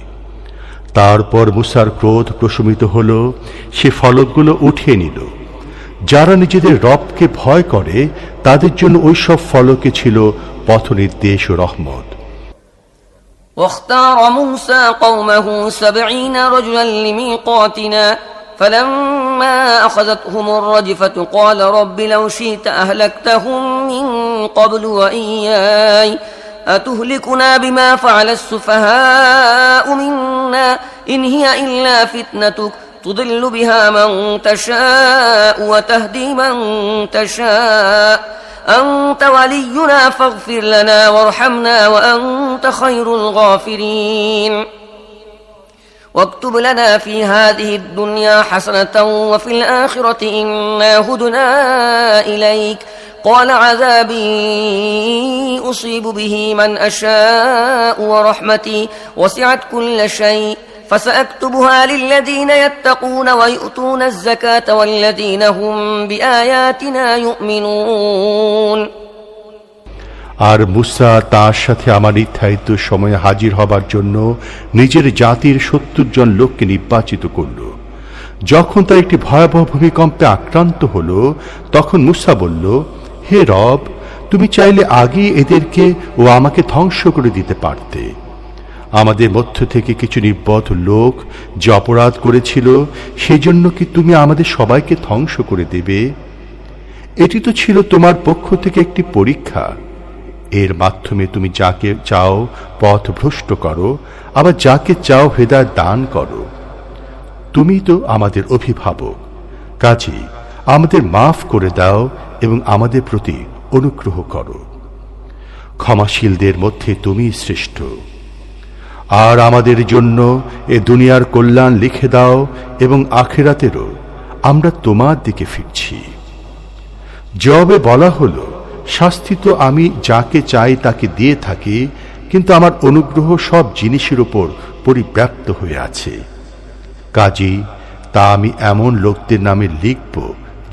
তারপর মুসার ক্রোধ প্রশমিত হল, সে ফলকগুলো উঠিয়ে নিল। যারা নিজেদের রবকে ভয় করে তাদের জন্য ওই সব ফলকে ছিল পথনির্দেশ ও রহমত। واختار موسى قومه 70 رجلا لميقاتنا فلما أخذتهم الرجفة قال رب لو شئت أهلكتهم من قبل وإياي أتهلكنا بما فعل السفهاء منا إن هي إلا فتنتك تضل بها من تشاء وتهدي من تشاء أنت ولينا فاغفر لنا وارحمنا وأنت خير الغافرين واكتب لنا في هذه الدنيا حسنة وفي الآخرة إنا هدنا إليك قال عذابي أصيب به من أشاء ورحمتي وسعت كل شيء فسأكتبها للذين يتقون ويؤتون الزكاة والذين هم بآياتنا يؤمنون। আর মুসা তার সাথে আমার নির্ধারিত সময়ে হাজির হবার জন্য নিজের জাতির 70 জন লোককে নির্বাচিত করল। যখন তার একটি ভয়াবহ ভূমিকম্পে আক্রান্ত হল, তখন মুসা বলল, হে রব, তুমি চাইলে আগেই এদেরকে ও আমাকে ধ্বংস করে দিতে পারতে। আমাদের মধ্য থেকে কিছু নির্বোধ লোক যে অপরাধ করেছিল, সেজন্য কি তুমি আমাদের সবাইকে ধ্বংস করে দেবে? এটি তো ছিল তোমার পক্ষ থেকে একটি পরীক্ষা। এর মাধ্যমে তুমি যাকে চাও পথ ভ্রষ্ট করো, আবার যাকে চাও হেদায়েত দান করো। তুমি তো আমাদের অভিভাবক, কাজেই আমাদের মাফ করে দাও এবং আমাদের প্রতি অনুগ্রহ করো। ক্ষমাশীলদের মধ্যে তুমি শ্রেষ্ঠ। আর আমাদের জন্য এ দুনিয়ার কল্যাণ লিখে দাও এবং আখিরাতেরও আমরা তোমার দিকে ফিরছি। জবাবে বলা হলো, শাস্তি তো আমি যাকে চাই তাকে দিয়ে থাকি, কিন্তু আমার অনুগ্রহ সব জিনিসের উপর পরিব্যাপ্ত হয়ে আছে। কাজেই তা আমি এমন লোকদের নামে লিখব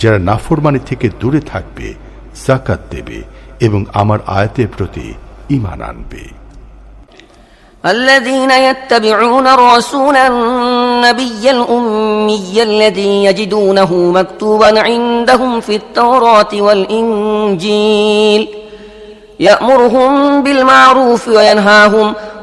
যারা নাফরমানি থেকে দূরে থাকবে, যাকাত দেবে এবং আমার আয়াতের প্রতি ঈমান আনবে। الذين يتبعون الرسول النبي الأمي الأمي الذي يجدونه مكتوبا عندهم في التوراة والإنجيل يأمرهم بالمعروف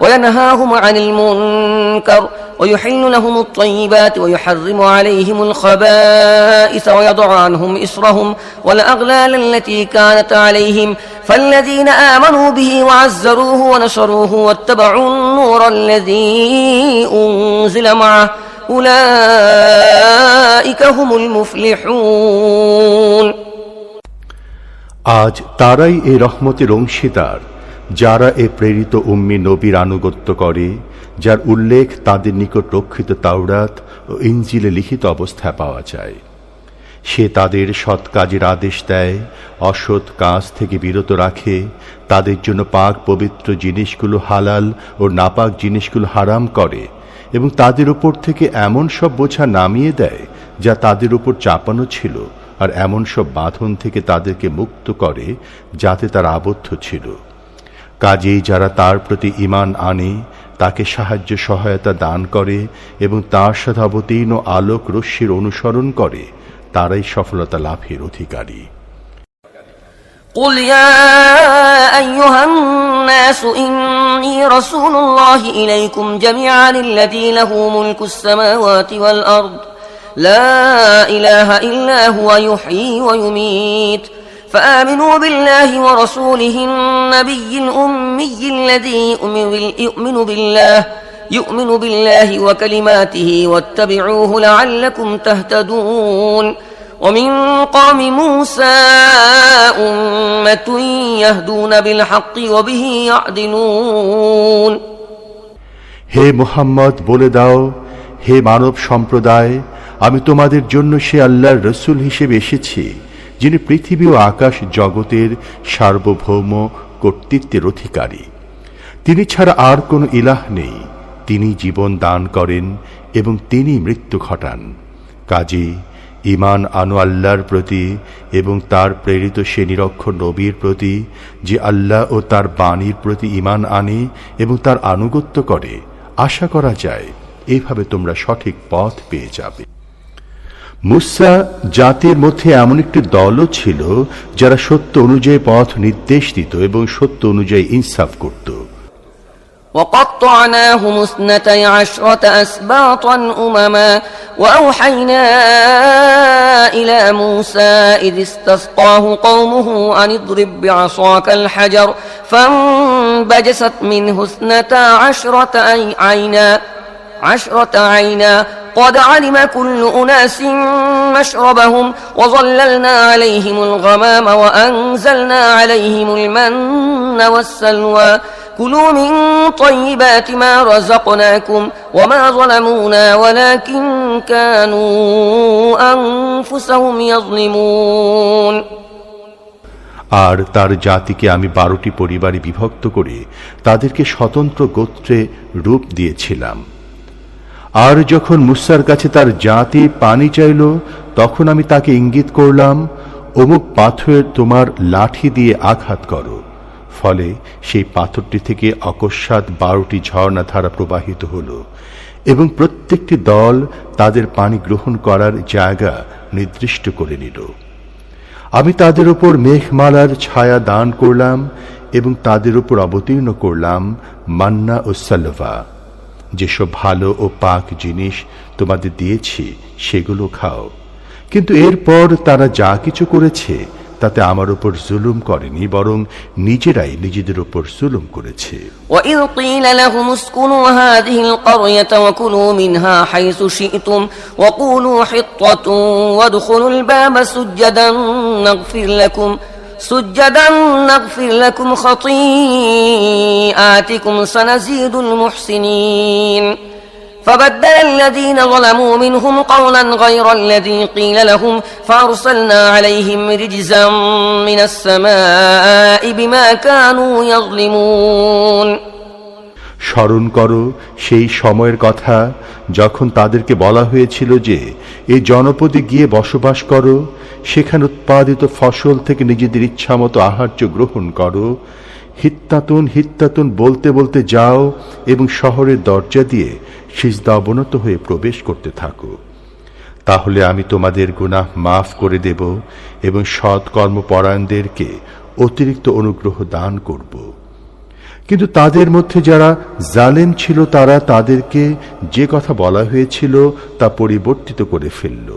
وينهاهم عن المنكر ويحل لهم الطيبات ويحرم عليهم الخبائث ويضع عنهم إصرهم والأغلال التي كانت عليهم فالذين آمنوا به وعزروه ونصروه واتبعوا النور الذي أنزل معه أولئك هم المفلحون আজ তারাই এই রহমতের অংশীদার যারা এ প্রেরিত উম্মি নবীর আনুগত্য করে, যার উল্লেখ তাদের নিকট রক্ষিত তাওরাত ও ইনজিলে লিখিত অবস্থায় পাওয়া যায়। সে তাদের সৎ কাজের আদেশ দেয়, অসৎ কাজ থেকে বিরত রাখে, তাদের জন্য পাক পবিত্র জিনিসগুলো হালাল ও নাপাক জিনিসগুলো হারাম করে এবং তাদের উপর থেকে এমন সব বোঝা নামিয়ে দেয় যা তাদের উপর চাপানো ছিল, আর এমন সব বাঁধন থেকে তাদেরকে মুক্ত করে যাতে তারা আবদ্ধ ছিল। কাজেই যারা তার প্রতি ঈমান আনে, তাকে সাহায্য সহায়তা দান করে এবং তার সাথে অবতীর্ণ আলোক রশ্মির অনুসরণ করে, তারাই সফলতা লাভের অধিকারী। قل يا أيها الناس إني رسول الله إليكم جميعا الذي له ملك السماوات والأرض لا إله إلا هو يحيي ويميت فآمنوا بالله ورسوله النبي الأمي الذي يؤمن بالله وكلماته واتبعوه لعلكم تهتدون ومن قوم موسى أمة يهدون بالحق وبه يعدلون হে মুহাম্মদ, বলে দাও, হে মানব সম্প্রদায়, আমি তোমাদের জন্য সে আল্লাহর রসুল হিসেবে এসেছি যিনি পৃথিবী ও আকাশ জগতের সার্বভৌম কর্তৃত্বের অধিকারী। তিনি ছাড়া আর কোনো ইলাহ নেই। তিনি জীবন দান করেন এবং তিনি মৃত্যু ঘটান। কাজেই ঈমান আনো আল্লাহর প্রতি এবং তার প্রেরিত সে নিরক্ষর নবীর প্রতি, যে আল্লাহ ও তার বাণীর প্রতি ঈমান আনে এবং তার আনুগত্য করে। আশা করা যায় এইভাবে তোমরা সঠিক পথ পেয়ে যাবে। মুসা জাতির মধ্যে এমন একটি দলও ছিল যারা সত্য অনুযায়ী পথ নির্দেশ দিত এবং সত্য অনুযায়ী ইনসাফ করত। وقطعناهم 12 أسباطا أمما وأوحينا إلى موسى إذ استسقاه قومه أن اضرب بعصاك الحجر فانبجست منه 12 عينا قد علم كل أناس مشربهم وظللنا عليهم الغمام وأنزلنا عليهم المن والسلوى كلوا من طيبات ما رزقناكم وما ظلمونا ولكن كانوا أنفسهم يظلمون আর তার জাতিকে আমি 12টি পরিবারে বিভক্ত করে তাদেরকে স্বতন্ত্র গোত্রে রূপ দিয়েছিলাম। আর যখন মুসার কাছে তার জাতি পানি চাইল, তখন আমি তাকে ইঙ্গিত করলাম, অমুক পাথরের তোমার লাঠি দিয়ে আঘাত করো। ফলে সেই পাথরটি থেকে অকস্মাৎ 12টি ঝর্ণা ধারা প্রবাহিত হল এবং প্রত্যেকটি দল তাদের পানি গ্রহণ করার জায়গা নির্দিষ্ট করে নিল। আমি তাদের উপর মেঘমালার ছায়া দান করলাম এবং তাদের উপর অবতীর্ণ করলাম মান্না ও সালওয়া। যেসব ভালো ও পাক জিনিস তোমাদের দিয়েছি সেগুলো খাও। কিন্তু এরপর তারা যা কিছু করেছে তাতে আমার উপর জুলুম করেনি, বরং নিজেরাই নিজেদের উপর জুলুম করেছে। وَإِذْ قِيلَ لَهُمُ اسْكُنُوا هَٰذِهِ الْقَرْيَةَ وَكُلُوا مِنْهَا حَيْثُ شِئْتُمْ وَقُولُوا حِطَّةٌ وَادْخُلُوا الْبَابَ سُجَّدًا نَغْفِرْ لَكُمْ خَطِيئَاتِكُمْ سَنَزِيدُ الْمُحْسِنِينَ فبدل الذين ظلموا منهم قولا غير الذي قيل لهم فأرسلنا عليهم رجزا من السماء بما كانوا يظلمون স্মরণ করো সেই সময়ের কথা যখন তাদেরকে বলা হয়েছিল যে এই জনপদে গিয়ে বসবাস করো, সেখানে উৎপাদিত ফসল থেকে নিজেদের ইচ্ছামতো আহার্য গ্রহণ করো, হিত্তাতুন হিত্তাতুন বলতে বলতে যাও এবং শহরের দরজা দিয়ে সিজদা অবনত হয়ে প্রবেশ করতে থাকো। তাহলে আমি তোমাদের গুনাহ মাফ করে দেব এবং সৎ কর্মপরায়ণদেরকে অতিরিক্ত অনুগ্রহ দান করব। কিন্তু তাদের মধ্যে যারা জালেম ছিল তারা তাদেরকে যে কথা বলা হয়েছিল তা পরিবর্তিত করে ফেলল।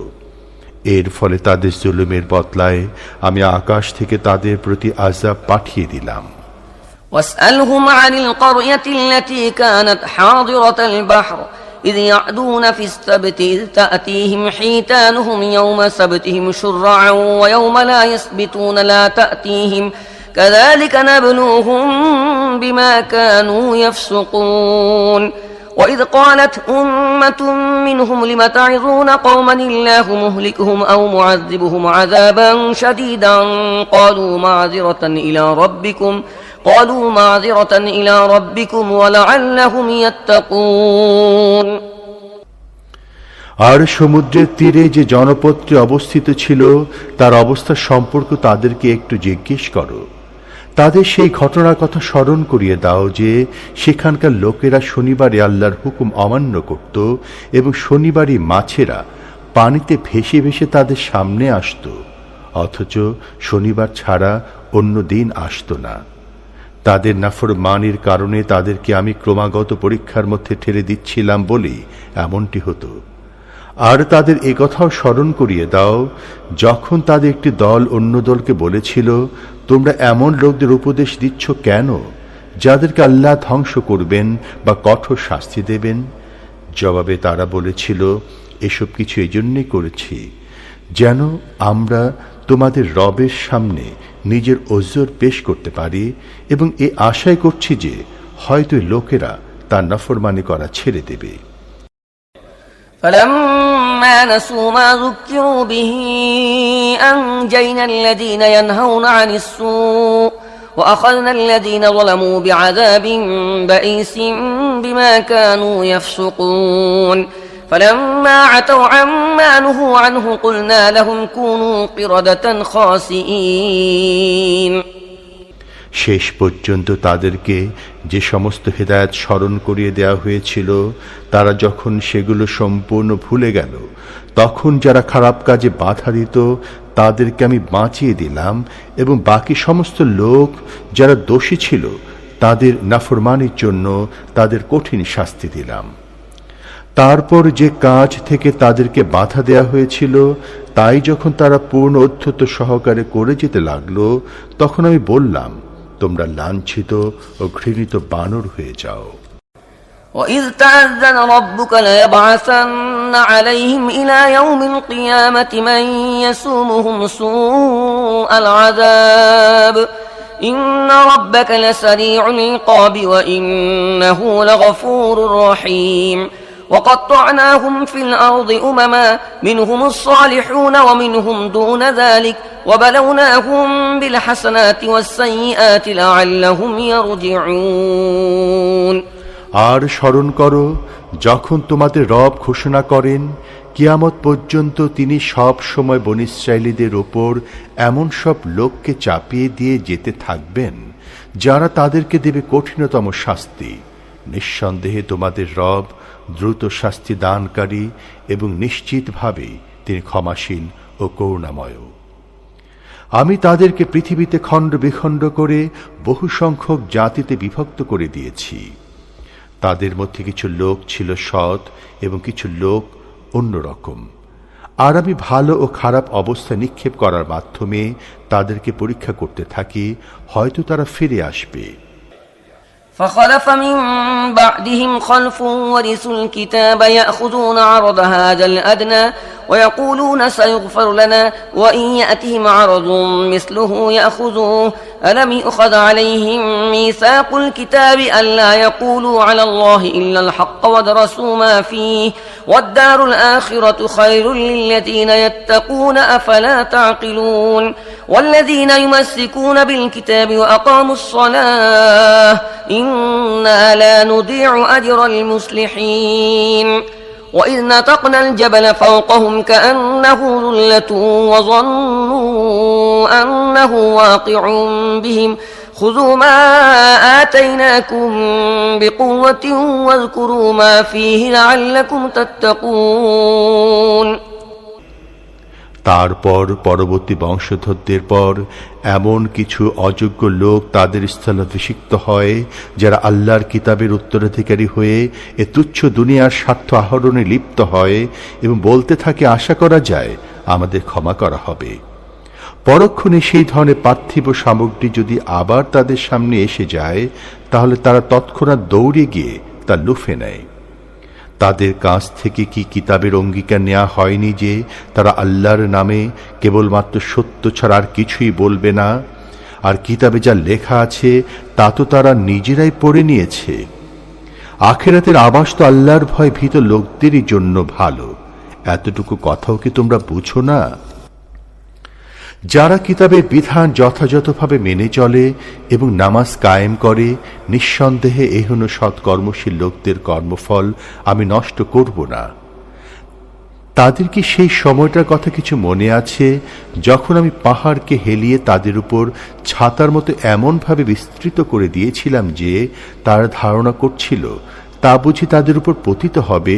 এর ফলে তাদের জুলুমের বদলায় আমি আকাশ থেকে তাদের প্রতি আযাব পাঠিয়ে দিলাম। واسألهم عن القرية التي كانت حاضرة البحر إذ يعدون في السبت إذ تأتيهم حيتانهم يوم سبتهم شرعا ويوم لا يسبتون لا تأتيهم كذلك نبلوهم بما كانوا يفسقون وإذ قالت أمة منهم لم تعظون قوما الله مهلكهم أو معذبهم عذابا شديدا قالوا معذرة إلى ربكم ولعلهم يتقون। আর সমুদ্রের তীরে যে জনপদটি অবস্থিত ছিল তার অবস্থা সম্পর্কে তাদেরকে একটু জিজ্ঞেস করো। তাদের সেই ঘটনার কথা স্মরণ করিয়ে দাও যে সেখানকার লোকেরা শনিবারে আল্লাহর হুকুম অমান্য করত এবং শনিবারই মাছেরা পানিতে ভেসে ভেসে তাদের সামনে আসত, অথচ শনিবার ছাড়া অন্য দিন আসত না। তাদের নাফরমানির কারণে তাদেরকে আমি ক্রমাগত পরীক্ষার মধ্যে ঠেলে দিচ্ছিলাম বলেই এমনটি হতো। আর তাদের একথাও স্মরণ করিয়ে দাও যখন তাদের একটি দল অন্য দলকে বলেছিল, তোমরা এমন লোকদের উপদেশ দিচ্ছ কেন যাদেরকে আল্লাহ ধ্বংস করবেন বা কঠোর শাস্তি দেবেন? জবাবে তারা বলেছিল, এসব কিছু এজন্যই করেছি যেন আমরা তোমাদের রবের সামনে নিজের ওজর পেশ করতে পারি এবং এ আশাই করছি যে হয়তো লোকেরা তার নাফরমানি করা ছেড়ে দেবে। فلما نسوا ما ذكروا به أنجينا الذين ينهون عن السوء وأخذنا الذين ظلموا بعذاب بئيس بما كانوا يفسقون فلما عتوا عما نهوا عنه قلنا لهم كونوا قردة خاسئين। শেষ পর্যন্ত তাদেরকে যে সমস্ত হেদায়েত স্মরণ করিয়ে দেওয়া হয়েছিল তারা যখন সেগুলো সম্পূর্ণ ভুলে গেল, তখন যারা খারাপ কাজে বাধা দিত তাদেরকে আমি বাঁচিয়ে দিলাম এবং বাকি সমস্ত লোক যারা দোষী ছিল তাদের নাফরমানির জন্য তাদের কঠিন শাস্তি দিলাম। তারপর যে কাজ থেকে তাদেরকে বাধা দেয়া হয়েছিল তাই যখন তারা পূর্ণ অধ্যত্ত সহকারে করে যেতে লাগলো, তখন আমি বললাম, তোমরা লাঞ্ছিত ও ঘৃণিত বানর হয়ে যাও। وَإِذْ تَأَذَّنَ رَبُّكَ لَيَبْعَثَنَّ عَلَيْهِمْ إِلَى يَوْمِ الْقِيَامَةِ مَن يَسُومُهُمْ سُوءَ الْعَذَابِ إِنَّ رَبَّكَ لَسَرِيعُ الْعِقَابِ وَإِنَّهُ لَغَفُورٌ رَّحِيمٌ وقطعناهم في الأرض أمما منهم الصالحون ومنهم دون ذلك وبلوناهم بالحسنات والسيئات لعلهم يرجعون। আর স্মরণ করো যখন তোমাদের রব ঘোষণা করেন কিয়ামত পর্যন্ত তিনি সব সময় বনী ইসরাঈলীদের ওপর এমন সব লোককে চাপিয়ে দিয়ে যেতে থাকবেন যারা তাদেরকে দেবে কঠিনতম শাস্তি। নিঃসন্দেহে তোমাদের রব দ্রুত শাস্তি দানকারী এবং নিশ্চিতভাবে তিনি ক্ষমাশীল ও করুণাময়। আমি তাদেরকে পৃথিবীতে খণ্ড বিখণ্ড করে বহু সংখ্যক জাতিতে বিভক্ত করে দিয়েছি। তাদের মধ্যে কিছু লোক ছিল সৎ এবং কিছু লোক অন্যরকম। আর আমি ভালো ও খারাপ অবস্থা নিক্ষেপ করার মাধ্যমে তাদেরকে পরীক্ষা করতে থাকি, হয়তো তারা ফিরে আসবে। فخلف من بعدهم خلف ورثوا الكتاب يأخذون عرض هذا الأدنى ويقولون سيغفر لنا وإن يأتهم عرض مثله يأخذوه ألم يؤخذ عليهم ميثاق الكتاب ألا يقولوا على الله إلا الحق ودرسوا ما فيه والدار الآخرة خير للذين يتقون أفلا تعقلون والذين يمسكون بالكتاب وأقاموا الصلاة إنا لا نضيع أجر المصلحين وإذ نتقنا الجبل فوقهم كأنه ظلة وظنوا أنه واقع بهم خذوا ما آتيناكم بقوة واذكروا ما فيه لعلكم تتقون। তারপর পরবর্তী বংশধরদের পর এমন কিছু অযোগ্য লোক তাদের স্থলাভিষিক্ত হয় যারা আল্লাহর কিতাবের উত্তরাধিকারী হয়ে এ তুচ্ছ দুনিয়ার স্বার্থ আহরণে লিপ্ত হয় এবং বলতে থাকে আশা করা যায় আমাদের ক্ষমা করা হবে। পরক্ষণে সেই ধরনের পার্থিব সামগ্রী যদি আবার তাদের সামনে এসে যায় তাহলে তারা তৎক্ষণাৎ দৌড়ে গিয়ে তা লুফে নেয়। তাদের কাছ থেকে কি কিতাবের অঙ্গীকার নেওয়া হয়নি যে তারা আল্লাহর নামে কেবলমাত্র সত্য ছাড়া আর কিছুই বলবে না? আর কিতাবে যা লেখা আছে তা তো তারা নিজেরাই পড়ে নিয়েছে। আখিরাতের আবাস তো আল্লাহর ভয় ভীত লোকদেরই জন্য ভালো। এতটুকু কথাও কি তোমরা বুঝো না? যারা কিতাবের বিধান যথাযথভাবে মেনে চলে এবং নামাজ কায়েম করে, নিঃসন্দেহে এহন সৎকর্মশীল লোকদের কর্মফল আমি নষ্ট করব না। তাদের কি সেই সময়টার কথা কিছু মনে আছে যখন আমি পাহাড়কে হেলিয়ে তাদের উপর ছাতার মতো এমনভাবে বিস্তৃত করে দিয়েছিলাম যে তারা ধারণা করছিল তা বুঝি তাদের উপর পতিত হবে?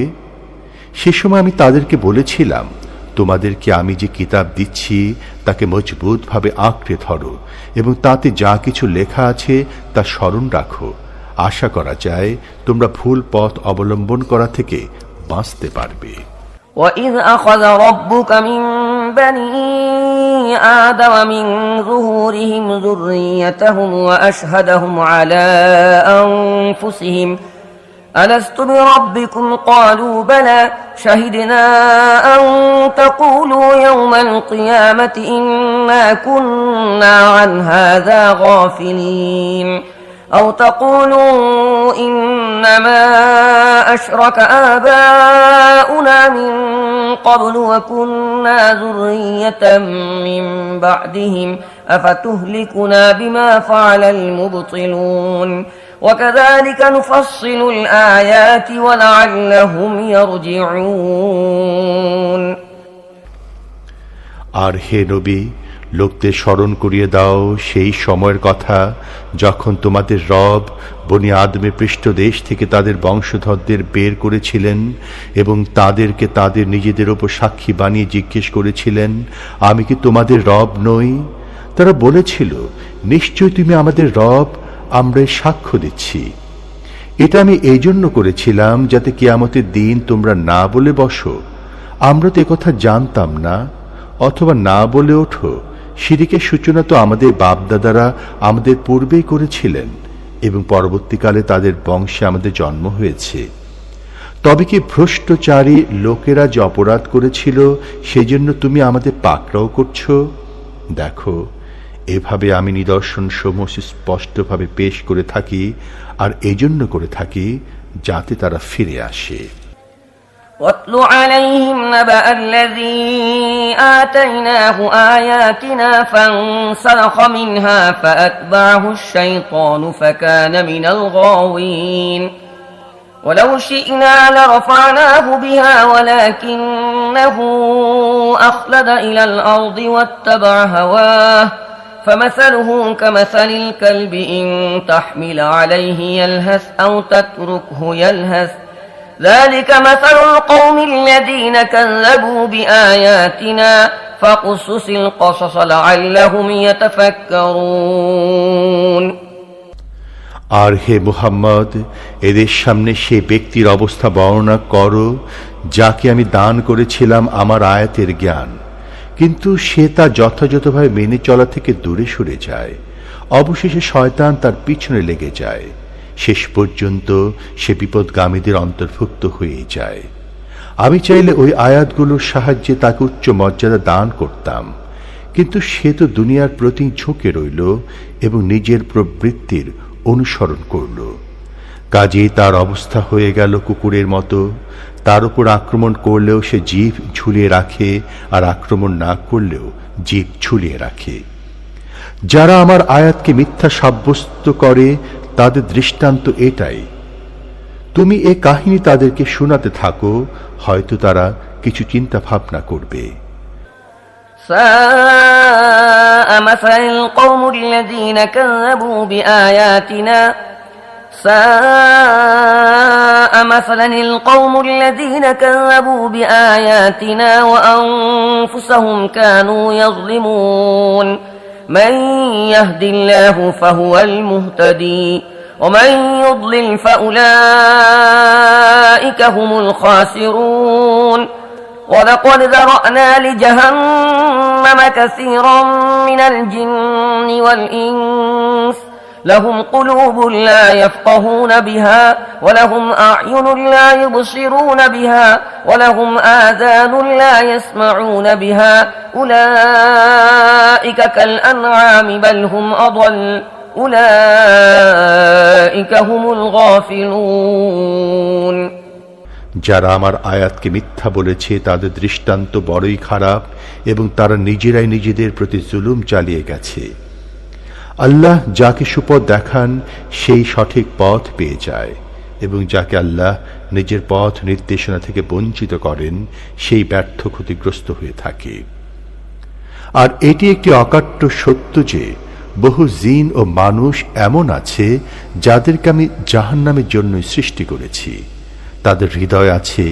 সে সময় আমি তাদেরকে বলেছিলাম, তোমাদেরকে আমি যে কিতাব দিচ্ছি তাকে মজবুতভাবে আঁকড়ে ধরো এবং তাতে যা কিছু লেখা আছে তা স্মরণ রাখো। আশা করা যায় তোমরা ভুল পথ অবলম্বন করা থেকে বাঁচতে পারবে। وَإِذْ أَخَذَ رَبُّكَ مِنْ بَنِي آدَمَ مِنْ ظُهُورِهِمْ ذُرِّيَّتَهُمْ وَأَشْهَدَهُمْ عَلَى أَنفُسِهِمْ أَلَسْتُ بِرَبِّكُمْ قَالُوا بَلَى شَهِدْنَا أَن تَقُولُوا يَوْمَ الْقِيَامَةِ إِنَّا كُنَّا عَنْ هَذَا غَافِلِينَ أَوْ تَقُولُوا إِنَّمَا أَشْرَكَ آبَاؤُنَا مِن قَبْلُ وَكُنَّا ذُرِّيَّةً مِّن بَعْدِهِمْ أَفَتُهْلِكُنَا بِمَا فَعَلَ الْمُبْطِلُونَ وَكَذَلِكَ نُفَصِّلُ الْآيَاتِ وَلَعَلَّهُمْ يَرْجِعُونَ। আর হে নবী, লোকদের স্মরণ করিয়ে দাও সেই সময়ের কথা যখন তোমাদের রব বনি আদমের পৃষ্ঠদেশ থেকে তাদের বংশধরদের বের করেছিলেন এবং তাদেরকে তাদের নিজেদের ওপর সাক্ষী বানিয়ে জিজ্ঞেস করেছিলেন, আমি কি তোমাদের রব নই? তারা বলেছিল, নিশ্চয় তুমি আমাদের রব, আমরা সাক্ষ্য দিচ্ছি। এটা আমি এই জন্য করেছিলাম যাতে কিয়ামতের দিন তোমরা না বলে বসো, আমরা তো একথা জানতাম না, অথবা না বলে ওঠো, শিরকের সূচনা তো আমাদের বাপদাদারা আমাদের পূর্বেই করেছিলেন এবং পরবর্তীকালে তাদের বংশে আমাদের জন্ম হয়েছে। তবে কি ভ্রষ্টচারী লোকেরা যে অপরাধ করেছিল সেজন্য তুমি আমাদের পাকড়াও করছো? দেখো, এভাবে আমি নিদর্শন সমূহ স্পষ্টভাবে পেশ করে থাকি, আর এজন্য করে থাকি যাতে তারা ফিরে আসে। وَاتْلُ عَلَيْهِمْ نَبَأَ الَّذِي آتَيْنَاهُ آيَاتِنَا فَانسَلَخَ مِنْهَا فَأَتْبَعَهُ الشَّيْطَانُ فَكَانَ مِنَ الْغَاوِينَ وَلَوْ شِئْنَا لَرَفَعْنَاهُ بِهَا وَلَكِنَّهُ أَخْلَدَ إِلَى الْأَرْضِ وَاتَّبَعَ هَوَاهُ فَمَثَلُهُ كَمَثَلِ الْكَلْبِ إِن تَحْمِلْ عَلَيْهِ يَلْهَثْ أَوْ تَتْرُكْهُ يَلْهَث ذلك مثل القوم الذين كذبوا بآياتنا فاقصص القصص لعلهم يتفكرون। আর হে মুহাম্মদ, এদের সামনে সে ব্যক্তির অবস্থা বর্ণনা করো যাকে আমি দান করেছিলাম আমার আয়াতের জ্ঞান, কিন্তু সে তা যথাযথভাবে মেনে চলা থেকে দূরে সরে যায়। অবশেষে শয়তান তার পিছনে লেগে যায়, শেষ পর্যন্ত সে বিপদগামীদের অন্তর্ভুক্ত হয়ে যায়। আমি চাইলে ওই আয়াতগুলোর সাহায্যে তাকে উচ্চ মর্যাদা দান করতাম, কিন্তু সে তো দুনিয়ার প্রতি ঝুঁকে রইল এবং নিজের প্রবৃত্তির অনুসরণ করল। কাজেই তার অবস্থা হয়ে গেল কুকুরের মতো। তার উপর আক্রমণ করলেও সে জিভ ঝুলিয়ে রাখে, আর আক্রমণ না করলেও জিভ ঝুলিয়ে রাখে। যারা আমার আয়াতকে মিথ্যা সাব্যস্ত করে তাদের দৃষ্টান্ত এটাই। তুমি এ কাহিনী তাদেরকে শোনাতে থাকো, হয়তো তারা কিছু চিন্তা ভাবনা করবে। ساء مثل القوم الذين كذبوا بآياتنا ساء مثلا القوم الذين كذبوا بآياتنا وأنفسهم كانوا يظلمون من يهد الله فهو المهتدي ومن يضلل فأولئك هم الخاسرون ولقد ذرأنا لجهنم كثيرا من الجن والإنس لهم قلوب لا يفقهون بها ولهم أعين لا يبصرون بها ولهم آذان لا يسمعون بها أولئك كالأنعام بل هم أضل أولئك هم الغافلون যারা আমার আয়াতকে মিথ্যা বলেছে তাদের দৃষ্টান্ত বড়ই খারাপ এবং তারা নিজেরাই নিজেদের প্রতি জুলুম চালিয়ে গেছে। আল্লাহ যাকে সুপথ দেখান সেই সঠিক পথ পেয়ে যায় এবং যাকে আল্লাহ নিজের পথ নির্দেশনা থেকে বঞ্চিত করেন সেই ব্যর্থ ক্ষতিগ্রস্ত হয়ে থাকে। আর এটি একটি অকাট্য সত্য যে বহু জিন ও মানুষ এমন আছে যাদেরকে আমি জাহান্নামের জন্য সৃষ্টি করেছি। তাদের হৃদয় আছে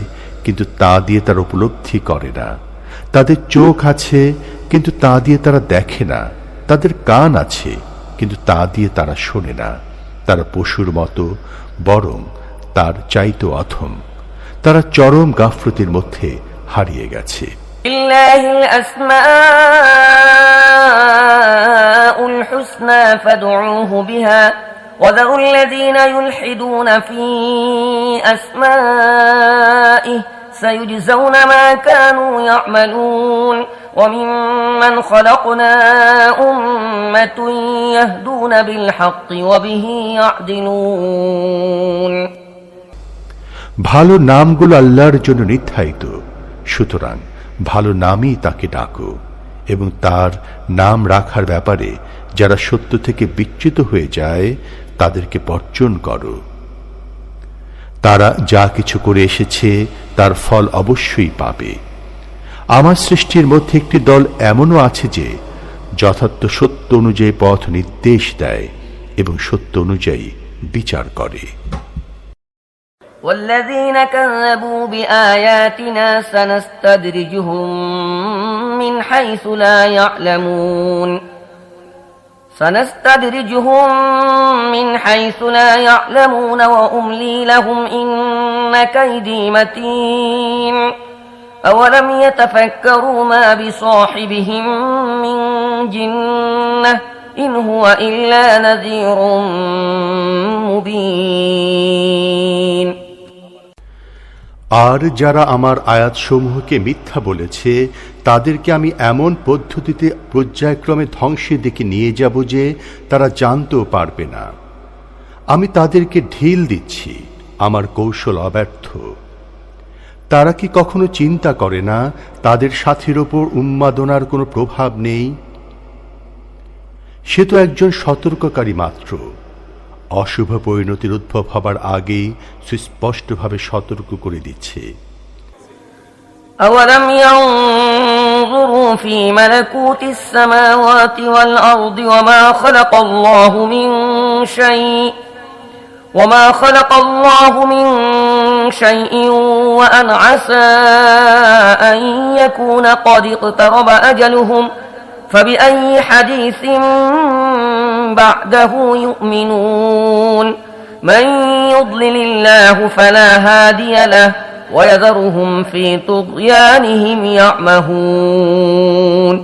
কিন্তু তা দিয়ে তারা উপলব্ধি করে না, তাদের চোখ আছে কিন্তু তা দিয়ে তারা দেখে না, তাদের কান আছে কিন্তু তা দিয়ে তারা শোনে না। তারা পশুর মতো, বরং তার চাইতে অথম। তারা চরম গাফলতির মধ্যে হারিয়ে গেছে। লিল্লাহিল আসমাউল হুসনা ফাদউহু বিহা وذروا الذين يلحدون في أسمائه سيجزون ما كانوا يعملون وممن خلقنا أمة يهدون بالحق وبه يعدلون ভালো নামগুলো আল্লাহর জন্য নির্ধারিত, সুতরাং ভালো নামই তাকে ডাকো এবং তার নাম রাখার ব্যাপারে যারা সত্য থেকে বিচ্যুত হয়ে যায় তাদেরকে বর্জন করো। তারা যা কিছু করে এসেছে তার ফল অবশ্যই পাবে। আমার সৃষ্টির মধ্যে একটি দল এমনও আছে যে যথার্থ সত্য অনুযায়ী পথ নির্দেশ দেয় এবং সত্য অনুযায়ী বিচার করে। والذين كذبوا بآياتنا سنستدرجهم من حيث لا يعلمون وأملي لهم إن كيدي متين أولم يتفكروا ما بصاحبهم من جنة إن هو إلا نذير مبين আর যারা আমার আয়াতসমূহকে মিথ্যা বলেছে তাদেরকে আমি এমন পদ্ধতিতে পর্যায়ক্রমে ধ্বংসের দিকে নিয়ে যাব যে তারা জানতেও পারবে না। আমি তাদেরকে ঢিল দিচ্ছি, আমার কৌশল অব্যর্থ। তারা কি কখনো চিন্তা করে না তাদের সাথীর ওপর উন্মাদনার কোনো প্রভাব নেই? সে তো একজন সতর্ককারী মাত্র। অশুভ পরিণতির উদ্ভব হবার আগেই সুস্পষ্টভাবে সতর্ক করে দিচ্ছে। أولم ينظروا في ملكوت السماوات والأرض وما خلق الله من شيء وأن عسى أن يكون قد اقترب أجلهم فبأي حديث بعده يؤمنون من يضلل الله فلا هادي له ويذرهم في طغيانهم يعمهون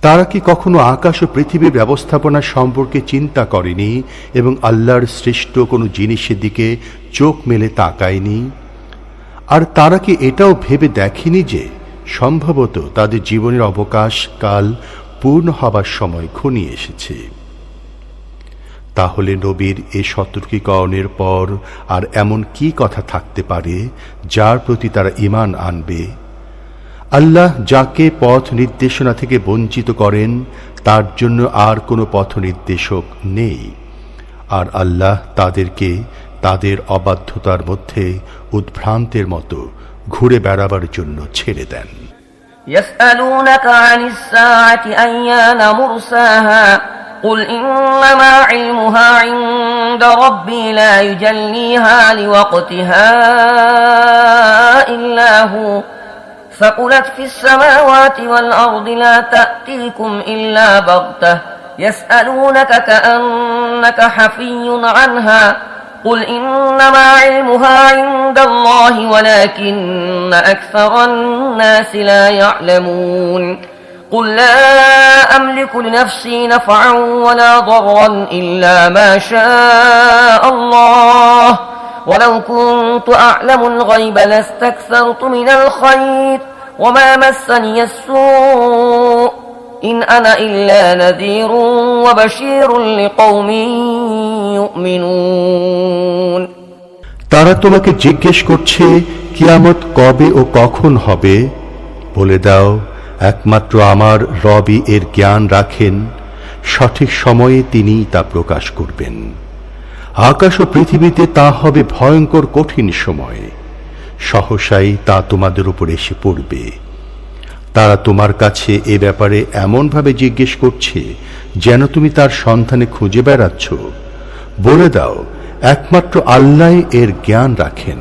তারা কি কখনো আকাশ ও পৃথিবীর ব্যবস্থাপনা সম্পর্কে চিন্তা করেনি এবং আল্লাহর সৃষ্ট কোনো জিনিসের দিকে চোখ মেলে তাকায়নি? আর তারা কি এটাও ভেবে দেখেনি যে সম্ভবত তাদের জীবনের অবকাশ কাল পূর্ণ হবার সময় ঘনিয়ে এসেছে? তাহলে নবীর এ সতর্কীকরণের পর আর এমন কি কথা থাকতে পারে যার প্রতি তারা ঈমান আনবে? আল্লাহ যাকে পথ নির্দেশনা থেকে বঞ্চিত করেন তার জন্য আর কোনো পথ নির্দেশক নেই, আর আল্লাহ তাদেরকে তাদের অবাধ্যতার মধ্যে উদ্ভ্রান্তের মতো ঘুরে বেড়াবার জন্য ছেড়ে দেন। يسألونك عن الساعة أيان مرساها قل إنما علمها عند عند ربي لا يجليها لوقتها إلا هو ثقلت في السماوات والأرض لا تأتيكم إلا بغتة يسألونك كأنك حفي عنها قل إنما علمها عند الله ولكن أكثر الناس لا يعلمون قل لا أملك لنفسي نفعا ولا ضرا إلا ما شاء الله ولو كنت أعلم الغيب لاستكثرت من الخير وما مسني السوء إن أنا إلا نذير وبشير لقوم يؤمنون তারা তোমাকে জিজ্ঞেস করছে কিয়ামত কবে ও কখন হবে। বলে দাও, একমাত্র আমার রবই এর জ্ঞান রাখেন, সঠিক সময়ে তিনিই তা প্রকাশ করবেন। আকাশ ও পৃথিবীতে তা হবে ভয়ঙ্কর কঠিন সময়ে, সহসাই তা তোমাদের উপর এসে পড়বে। তারা তোমার কাছে এ ব্যাপারে এমনভাবে জিজ্ঞেস করছে যেন তুমি তার সন্ধানে খুঁজে বেড়াচ্ছ। বলে দাও, একমাত্র আল্লাহ এর জ্ঞান রাখেন,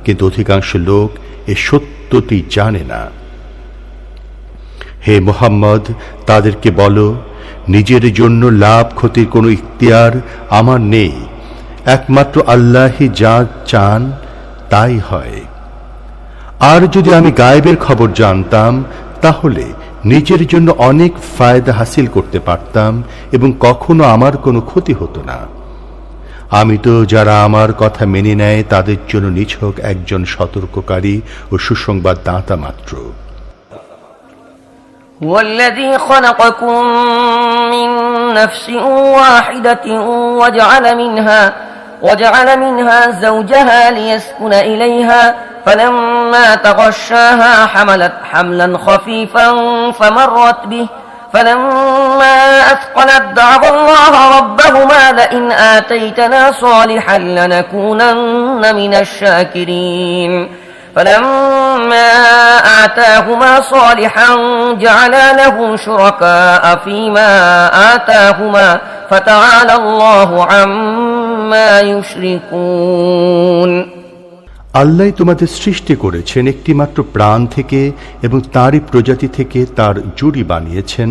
কিন্তু অধিকাংশ লোক এ সত্যটি জানে না। হে মুহাম্মদ, তাদেরকে বলো, নিজের জন্য লাভ ক্ষতির কোনো ইখতিয়ার আমার নেই, একমাত্র আল্লাহই যা চান তাই হয়। আর যদি আমি গায়েবের খবর জানতাম তাহলে নিজের জন্য অনেক ফায়দা হাসিল করতে পারতাম এবং কখনো আমার কোনো ক্ষতি হতো না। আমি তো যারা আমার কথা মেনে নেয় তাদের জন্য নিছক একজন সতর্ককারী ও সুসংবাদ দাতা মাত্র। هو الذي خلقكم من نفس واحدة وجعل منها زوجها ليسكن إليها فلما تغشاها حملت حملا خفيفا فمرت به فلما أثقلت دعوا الله ربهما لئن آتيتنا صالحا لنكونن من الشاكرين فلما آتاهما صالحا جعلا له شركاء فيما آتاهما فتعالى الله عما يشركون আল্লাহ তোমাদের সৃষ্টি করেছেন একটি মাত্র প্রাণ থেকে এবং তারই প্রজাতি থেকে তার জুড়ি বানিয়েছেন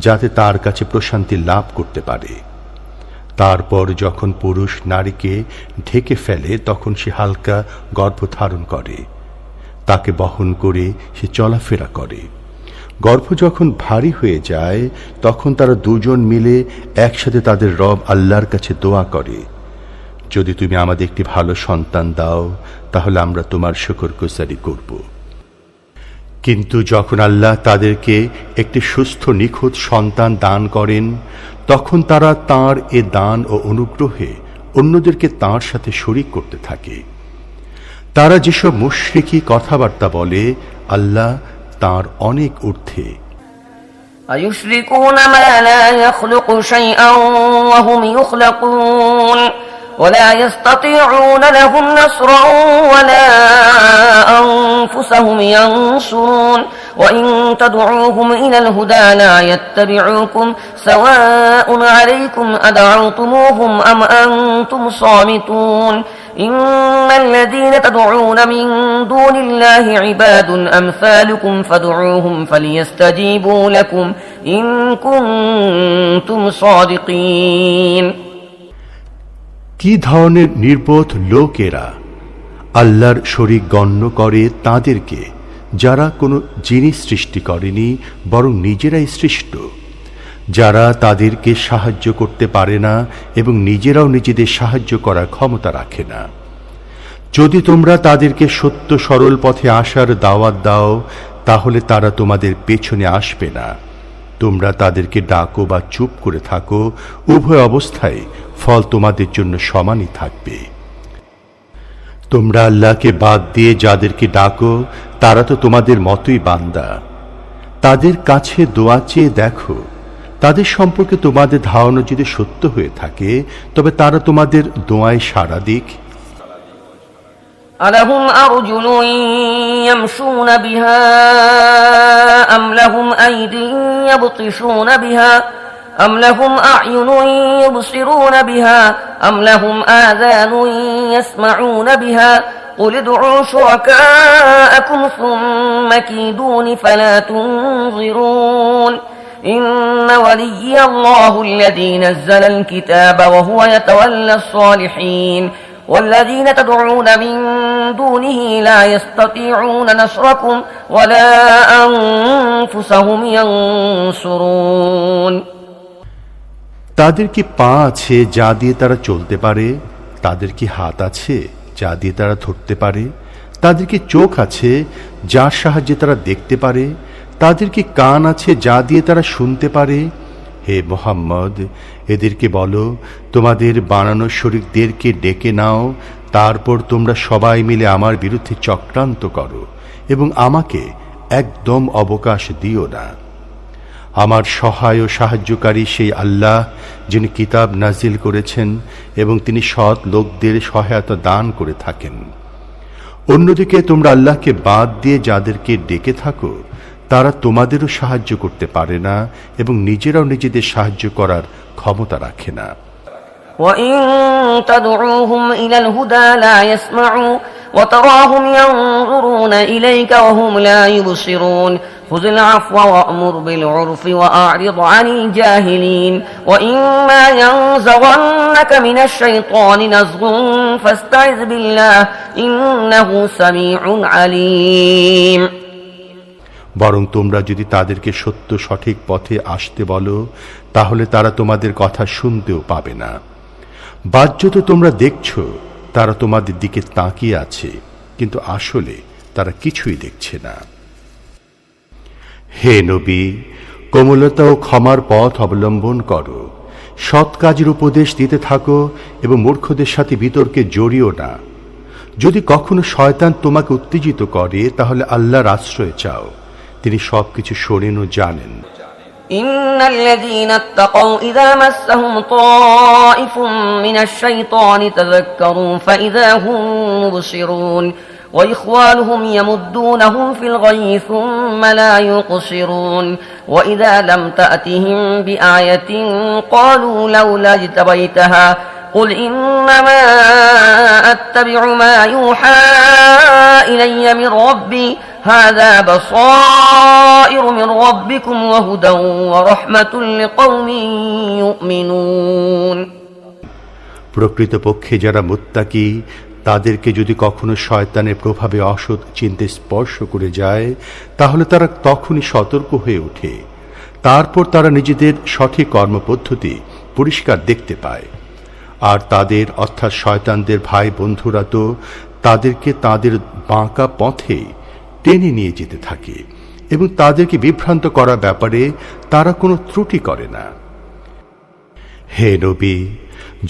যাতে তার কাছে প্রশান্তি লাভ করতে পারে। তারপর যখন পুরুষ নারীকে ঢেকে ফেলে তখন সে হালকা গর্ভধারণ করে, তাকে বহন করে সে চলাফেরা করে। গর্ভ যখন ভারী হয়ে যায় তখন তারা দুজন মিলে একসাথে তাদের রব আল্লাহর কাছে দোয়া করে, যদি তুমি আমাদের একটি ভালো সন্তান দাও তাহলে আমরা তোমার শুকরগুজারি করব। কিন্তু যখন আল্লাহ তাদেরকে একটি সুস্থ নিখুঁত সন্তান দান করেন তখন তারা তাঁর এ দান ও অনুগ্রহে অন্যদেরকে তাঁর সাথে শরীক করতে থাকে। তারা যেসব মুশরিকি কথাবার্তা বলে আল্লাহ তাঁর অনেক ঊর্ধ্বে। أيشركون ما لا يخلق شيئا وهم يخلقون ولا يستطيعون لهم نصرا ولا أنفسهم ينصرون وإن تدعوهم إلى الهدى لا يتبعوكم سواء عليكم أدعوتموهم أم أنتم صامتون إن الذين تدعون من دون الله عباد أمثالكم فادعوهم فليستجيبوا لكم إن كنتم صادقين কি ধরনের নির্বোধ লোকেরা আল্লাহর শরীক গণ্য করে তাদেরকে, যারা কোনো জিনিস সৃষ্টি করেনি বরং নিজেরাই সৃষ্ট, যারা তাদেরকে সাহায্য করতে পারে না এবং নিজেরাও নিজেদের সাহায্য করার ক্ষমতা রাখে না। যদি তোমরা তাদেরকে সত্য সরল পথে আসার দাওয়াত দাও তাহলে তারা তোমাদের পেছনে আসবে না। তোমরা তাদেরকে ডাকো বা চুপ করে থাকো, উভয় অবস্থায় ফল তোমাদের জন্য সমানই থাকবে। তোমরা আল্লাহকে বাদ দিয়ে যাদেরকে ডাকো তারা তো তোমাদের মতোই বান্দা। তাদের কাছে দোয়া চেয়ে দেখো, তাদের সম্পর্কে তোমাদের ধারণা যদি সত্য হয়ে থাকে তবে তারা তোমাদের দোয়ায় সাড়া দিক। ألهم أرجل يمشون بها أم لهم أيدي يبطشون بها أم لهم أعين يبصرون بها أم لهم آذان يسمعون بها قل ادعوا شركاءكم ثم كيدون فلا تنظرون إن ولي الله الذي نزل الكتاب وهو يتولى الصالحين والذين تدعون من دونه لا يستطيعون نصركم ولا أنفسهم ينصرون তাদের কি পা আছে যা দিয়ে তারা চলতে পারে? তাদের কি হাত আছে যা দিয়ে তারা ধরতে পারে? তাদের কি চোখ আছে যার সাহায্যে তারা দেখতে পারে? তাদের কি কান আছে যা দিয়ে তারা শুনতে পারে? হে মুহাম্মদ, এদেরকে বলো, তোমাদের বানানো শরীকদেরকে ডেকে নাও, তারপর তোমরা সবাই মিলে আমার বিরুদ্ধে চক্রান্ত করো এবং আমাকে একদম অবকাশ দিও না। আমার সহায় ও সাহায্যকারী সেই আল্লাহ, যিনি কিতাব নাজিল করেছেন এবং তিনি সৎ লোকদের সহায়তা দান করে থাকেন। অন্যদিকে তোমরা আল্লাহকে বাদ দিয়ে যাদেরকে ডেকে থাকো, তারা তোমাদেরও সাহায্য করতে পারে না এবং নিজেরাও নিজেদের সাহায্য করার ক্ষমতা রাখে না। وَإِن تَدْعُوهُمْ إِلَى الْهُدَى لَا يَسْمَعُوا وَتَرَاهُمْ يَنظُرُونَ إِلَيْكَ وَهُمْ لَا يُبْصِرُونَ خُذِ الْعَفْوَ وَأْمُرْ بِالْعُرْفِ وَأَعْرِضْ عَنِ الْجَاهِلِينَ وَإِمَّا يَنزَغَنَّكَ مِنَ الشَّيْطَانِ نَزْغٌ فَاسْتَعِذْ بِاللَّهِ إِنَّهُ سَمِيعٌ عَلِيمٌ বরং তোমরা যদি তাদেরকে সত্য সঠিক পথে আসতে বলো, তাহলে তারা তোমাদের কথা শুনতেও পাবে না। বাহ্যত তোমরা দেখছো তারা তোমাদের দিকে তাকিয়ে আছে, কিন্তু আসলে তারা কিছুই দেখছে না। হে নবী, কোমলতা ও ক্ষমার পথ অবলম্বন করো, সৎ কাজের উপদেশ দিতে থাকো এবং মূর্খদের সাথে বিতর্কে জড়িও না। যদি কখনো শয়তান তোমাকে উত্তেজিত করে, তাহলে আল্লাহর আশ্রয় চাও, তিনি সবকিছু শোনেন ও জানেন। إن الذين اتقوا إذا مسهم طائف من الشيطان تذكروا فإذا هم مبصرون وإخوانهم يمدونهم في الغي ثم لا يقصرون وإذا لم تأتهم بآية قالوا لولا اجتبيتها قل إنما أتبع ما يوحى إلي من ربي هذا بصائر من ربكم وهدى ورحمة لقوم يؤمنون প্রকৃতপক্ষে যারা মুত্তাকি, তাদেরকে যদি কখনো শয়তানের প্রভাবে অসৎ চিন্তে স্পর্শ করে যায়, তাহলে তারা তখনই সতর্ক হয়ে ওঠে। তারপর তারা নিজেদের সঠিক কর্মপদ্ধতি পরিষ্কার দেখতে পায়। আর তাদের অর্থাৎ শয়তানদের ভাই বন্ধুরা তো তাদেরকে তাদের বাঁকা পথে টেনে নিয়ে যেতে থাকে এবং তাদেরকে বিভ্রান্ত করার ব্যাপারে তারা কোনো ত্রুটি করে না। হে নবী,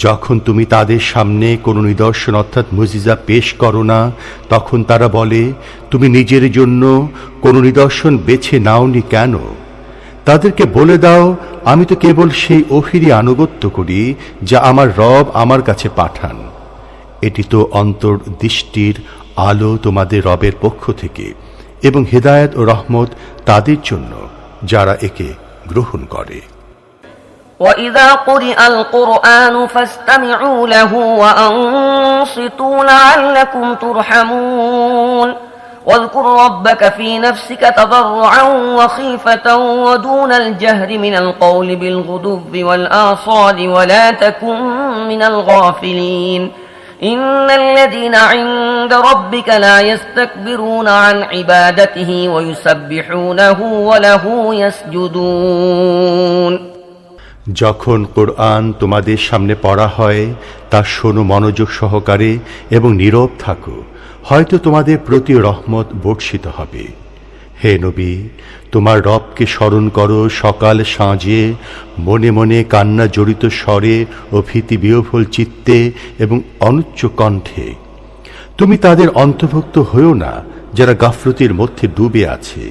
যখন তুমি তাদের সামনে কোনো নিদর্শন অর্থাৎ মুজিজা পেশ করো না, তখন তারা বলে, তুমি নিজের জন্য কোনো নিদর্শন বেছে নাওনি কেন? তাদেরকে বলে দাও, আমি তো কেবল সেই ওহীরই আনুগত্য করি যা আমার রব আমার কাছে পাঠান। এটি তো অন্তর্দৃষ্টির আলো তোমাদের রবের পক্ষ থেকে এবং হেদায়েত ও রহমত তাদের জন্য যারা একে গ্রহণ করে। وَإِذَا قُرِئَ الْقُرْآنُ فَاسْتَمِعُوا لَهُ وَأَنصِتُوا لَعَلَّكُمْ تُرْحَمُونَ واذكر ربك في نفسك تضرعا وخيفة ودون الجهر من القول بالغدو والآصال ولا تكن من الغافلين إن الذين عند ربك لا يستكبرون عن عبادته ويسبحونه وله يسجدون যখন কোরআন তোমাদের সামনে পড়া হয়, তা শোনো মনোযোগ সহকারে এবং নীরব থাকো, হয়তো তোমাদের প্রতি রহমত বর্ষিত হবে। হে নবী, তোমার রবকে স্মরণ করো সকাল সাঁঝে, মনে মনে কান্না জড়িত স্বরে ও ভীতি বিহ্বল চিত্তে এবং অনুচ্চ কণ্ঠে। তুমি তাদের অন্তর্ভুক্ত হও না যারা গাফলতির মধ্যে ডুবে আছে।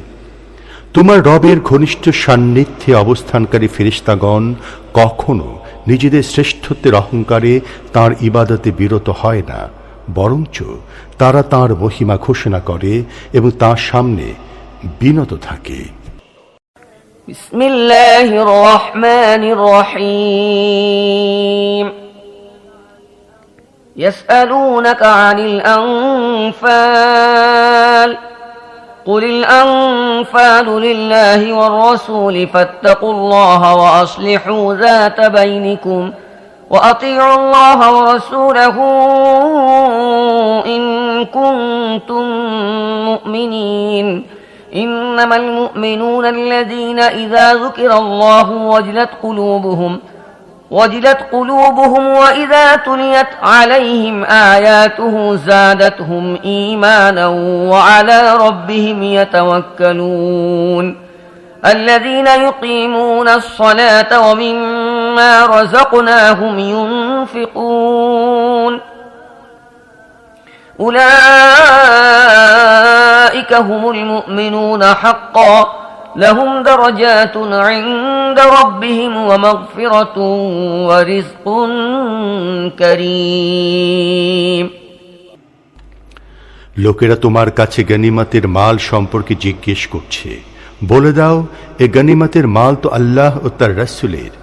তোমার রবের ঘনিষ্ঠ সান্নিধ্যে অবস্থানকারী ফেরেশতাগণ কখনো নিজেদের শ্রেষ্ঠত্বের অহংকারে তাঁর ইবাদতে বিরত হয় না, বরঞ্চ তারা তাঁর মহিমা ঘোষণা করে এবং তাঁর সামনে বিনত থাকে। بسم الله الرحمن الرحيم يسألونك عن الأنفال قل الأنفال لله والرسول فاتقوا الله وأصلحوا ذات بينكم وأطيعوا الله ورسوله إن كنتم مؤمنين إنما المؤمنون الذين إذا ذكر الله وجلت قلوبهم وإذا تليت عليهم آياته زادتهم إيمانا وعلى ربهم يتوكلون الذين يقيمون الصلاة ومما رزقناهم ينفقون أولئك هم المؤمنون حقا لهم درجات عند ربهم ومغفرة ورزق كريم লোকেরা তোমার কাছে গনিমতের মাল সম্পর্কে জিজ্ঞেস করছে, বলে দাও, এ গনিমতের মাল তো আল্লাহ ও তার রাসূলের।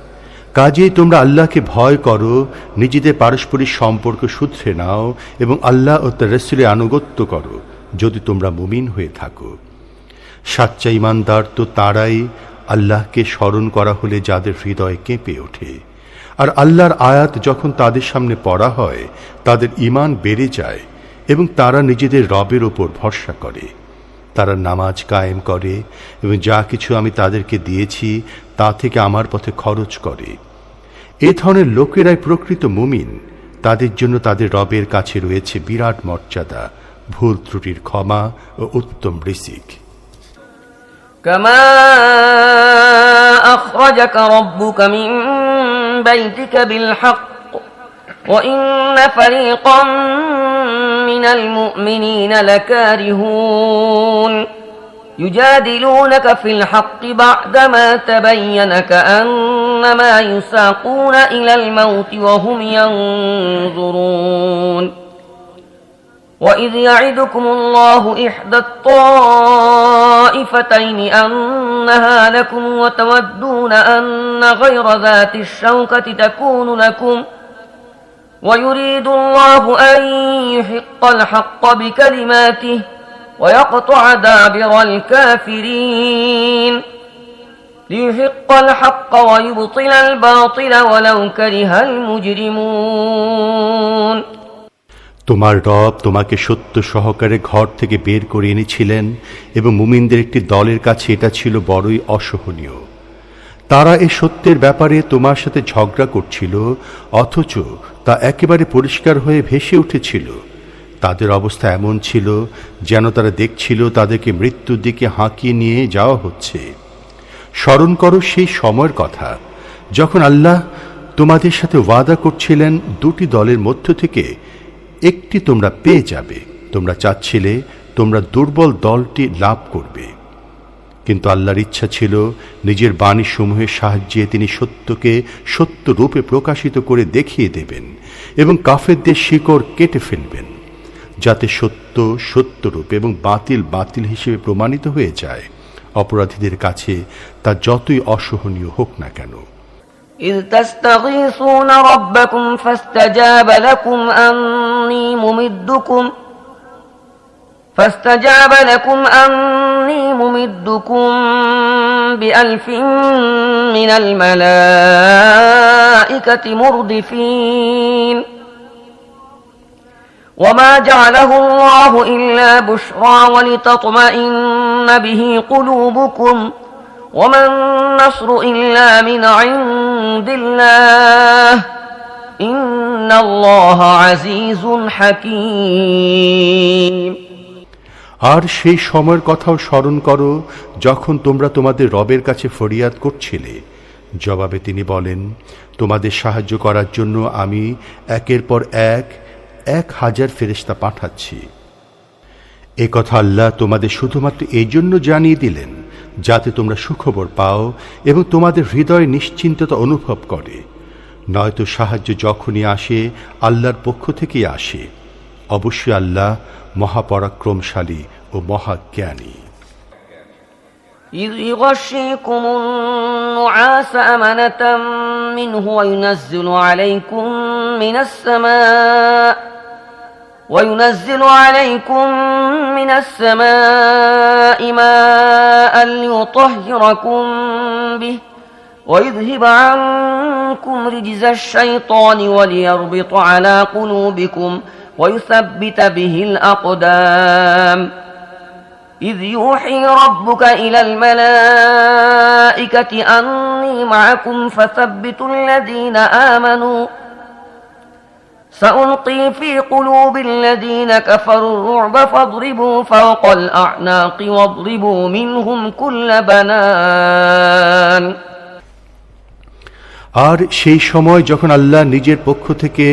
কাজেই তোমরা আল্লাহকে ভয় করো, নিজেদের পারস্পরিক সম্পর্ক শুধরে নাও এবং আল্লাহ ও তার রাসূলের আনুগত্য করো যদি তোমরা মুমিন হয়ে থাকো। সাচ্চা ঈমানদার তো তারাই আল্লাহকে স্মরণ করা হলে যাদের হৃদয় কেঁপে ওঠে, আর আল্লাহর আয়াত যখন তাদের সামনে পড়া হয় তাদের ঈমান বেড়ে যায় এবং তারা নিজেদের রবের ওপর ভরসা করে। তারা নামাজ কায়েম করে এবং যা কিছু আমি তাদেরকে দিয়েছি তা থেকে আমার পথে খরচ করে। এ ধরনের লোকেরাই প্রকৃত মুমিন। তাদের জন্য তাদের রবের কাছে রয়েছে বিরাট মর্যাদা, ভুল ত্রুটির ক্ষমা ও উত্তম রিজিক। كما أخرجك ربك من بيتك بالحق وإن فريقا من المؤمنين لكارهون يجادلونك في الحق بعدما تبين كأنما يساقون إلى الموت وهم ينظرون وإذ يعدكم الله إحدى الطائفتين أنها لكم وتودون أن غير ذات الشوكة تكون لكم ويريد الله أن يحق الحق بكلماته ويقطع دابر الكافرين ليحق الحق ويبطل الباطل ولو كره المجرمون তোমার রব তোমাকে সত্য সহকারে ঘর থেকে বের করে এনেছিলেন এবং মুমিনদের একটি দলের কাছে এটা ছিল বড়ই অসহনীয়। তারা এই সত্যের ব্যাপারে তোমার সাথে ঝগড়া করছিল, অথচ তা একেবারে পরিষ্কার হয়ে ভেসে উঠেছিল। তাদের অবস্থা এমন ছিল যেন তারা দেখছিল তাদেরকে মৃত্যুর দিকে হাঁকিয়ে নিয়ে যাওয়া হচ্ছে। স্মরণ করো সেই সময়ের কথা যখন আল্লাহ তোমাদের সাথে ওয়াদা করছিলেন দুটি দলের মধ্য থেকে একটি তোমরা পেয়ে যাবে। তোমরা চাচ্ছিলে তোমরা দুর্বল দলটি লাভ করবে, কিন্তু আল্লাহর ইচ্ছা ছিল নিজের বাণীসমূহের সাহায্যে তিনি সত্যকে সত্য রূপে প্রকাশিত করে দেখিয়ে দেবেন এবং কাফেরদের শিকড় কেটে ফেলবেন, যাতে সত্য সত্যরূপ এবং বাতিল বাতিল হিসেবে প্রমাণিত হয়ে যায়, অপরাধীদের কাছে তা যতই অসহনীয় হোক না কেন। إذ تستغيثون ربكم فاستجاب لكم أني ممدكم بألف من الملائكة مردفين وما جعله الله إلا بشرى ولتطمئن به قلوبكم وما النصر إلا من عند الله إن الله عزيز حكيم আর সেই সময়ের কথাও স্মরণ করো যখন তোমরা তোমাদের রবের কাছে ফরিয়াদ করছিলে। জবাবে তিনি বলেন, তোমাদের সাহায্য করার জন্য আমি একের পর এক 1000 ফেরেশতা পাঠাচ্ছি। এ কথা আল্লাহ তোমাদের শুধুমাত্র এই জন্য জানিয়ে দিলেন যাতে তোমরা সুখবর পাও এবং তোমাদের হৃদয় নিশ্চিন্ততা অনুভব করে। নয়তো সাহায্য যখনই আসে আল্লাহর পক্ষ থেকেই আসে। অবশ্যই আল্লাহ মহাপরাক্রমশালী ও মহাজ্ঞানী। إذ يغشيكم النعاس أمنة منه وينزل عليكم من السماء ماء ليطهركم به ويذهب عنكم رجز الشيطان وليربط على قلوبكم ويثبت به الأقدام إذ يوحي ربك إلى الملائكة أني معكم فثبتوا الذين آمنوا سألقي في قلوب الذين كفروا الرعب فاضربوا فوق الأعناق واضربوا منهم كل بنان আর সেই সময় যখন আল্লাহ নিজের পক্ষ থেকে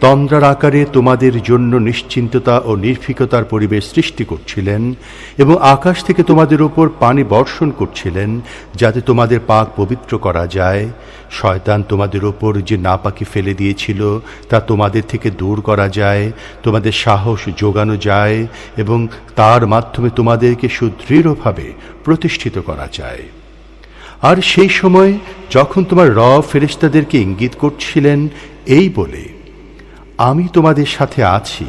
তন্দ্রার আকারে তোমাদের জন্য নিশ্চিন্ততা ও নির্ভীকতার পরিবেশ সৃষ্টি করছিলেন এবং আকাশ থেকে তোমাদের উপর পানি বর্ষণ করছিলেন যাতে তোমাদের পাক পবিত্র করা যায়, শয়তান তোমাদের উপর যে নাপাকি ফেলে দিয়েছিল তা তোমাদের থেকে দূর করা যায়, তোমাদের সাহস যোগানো যায় এবং তার মাধ্যমে তোমাদেরকে সুদৃঢ়ভাবে প্রতিষ্ঠিত করা যায়। আর সেই সময় যখন তোমার রব ফেরেশতাদেরকে ইঙ্গিত করছিলেন এই বলে, আমি তোমাদের সাথে আছি,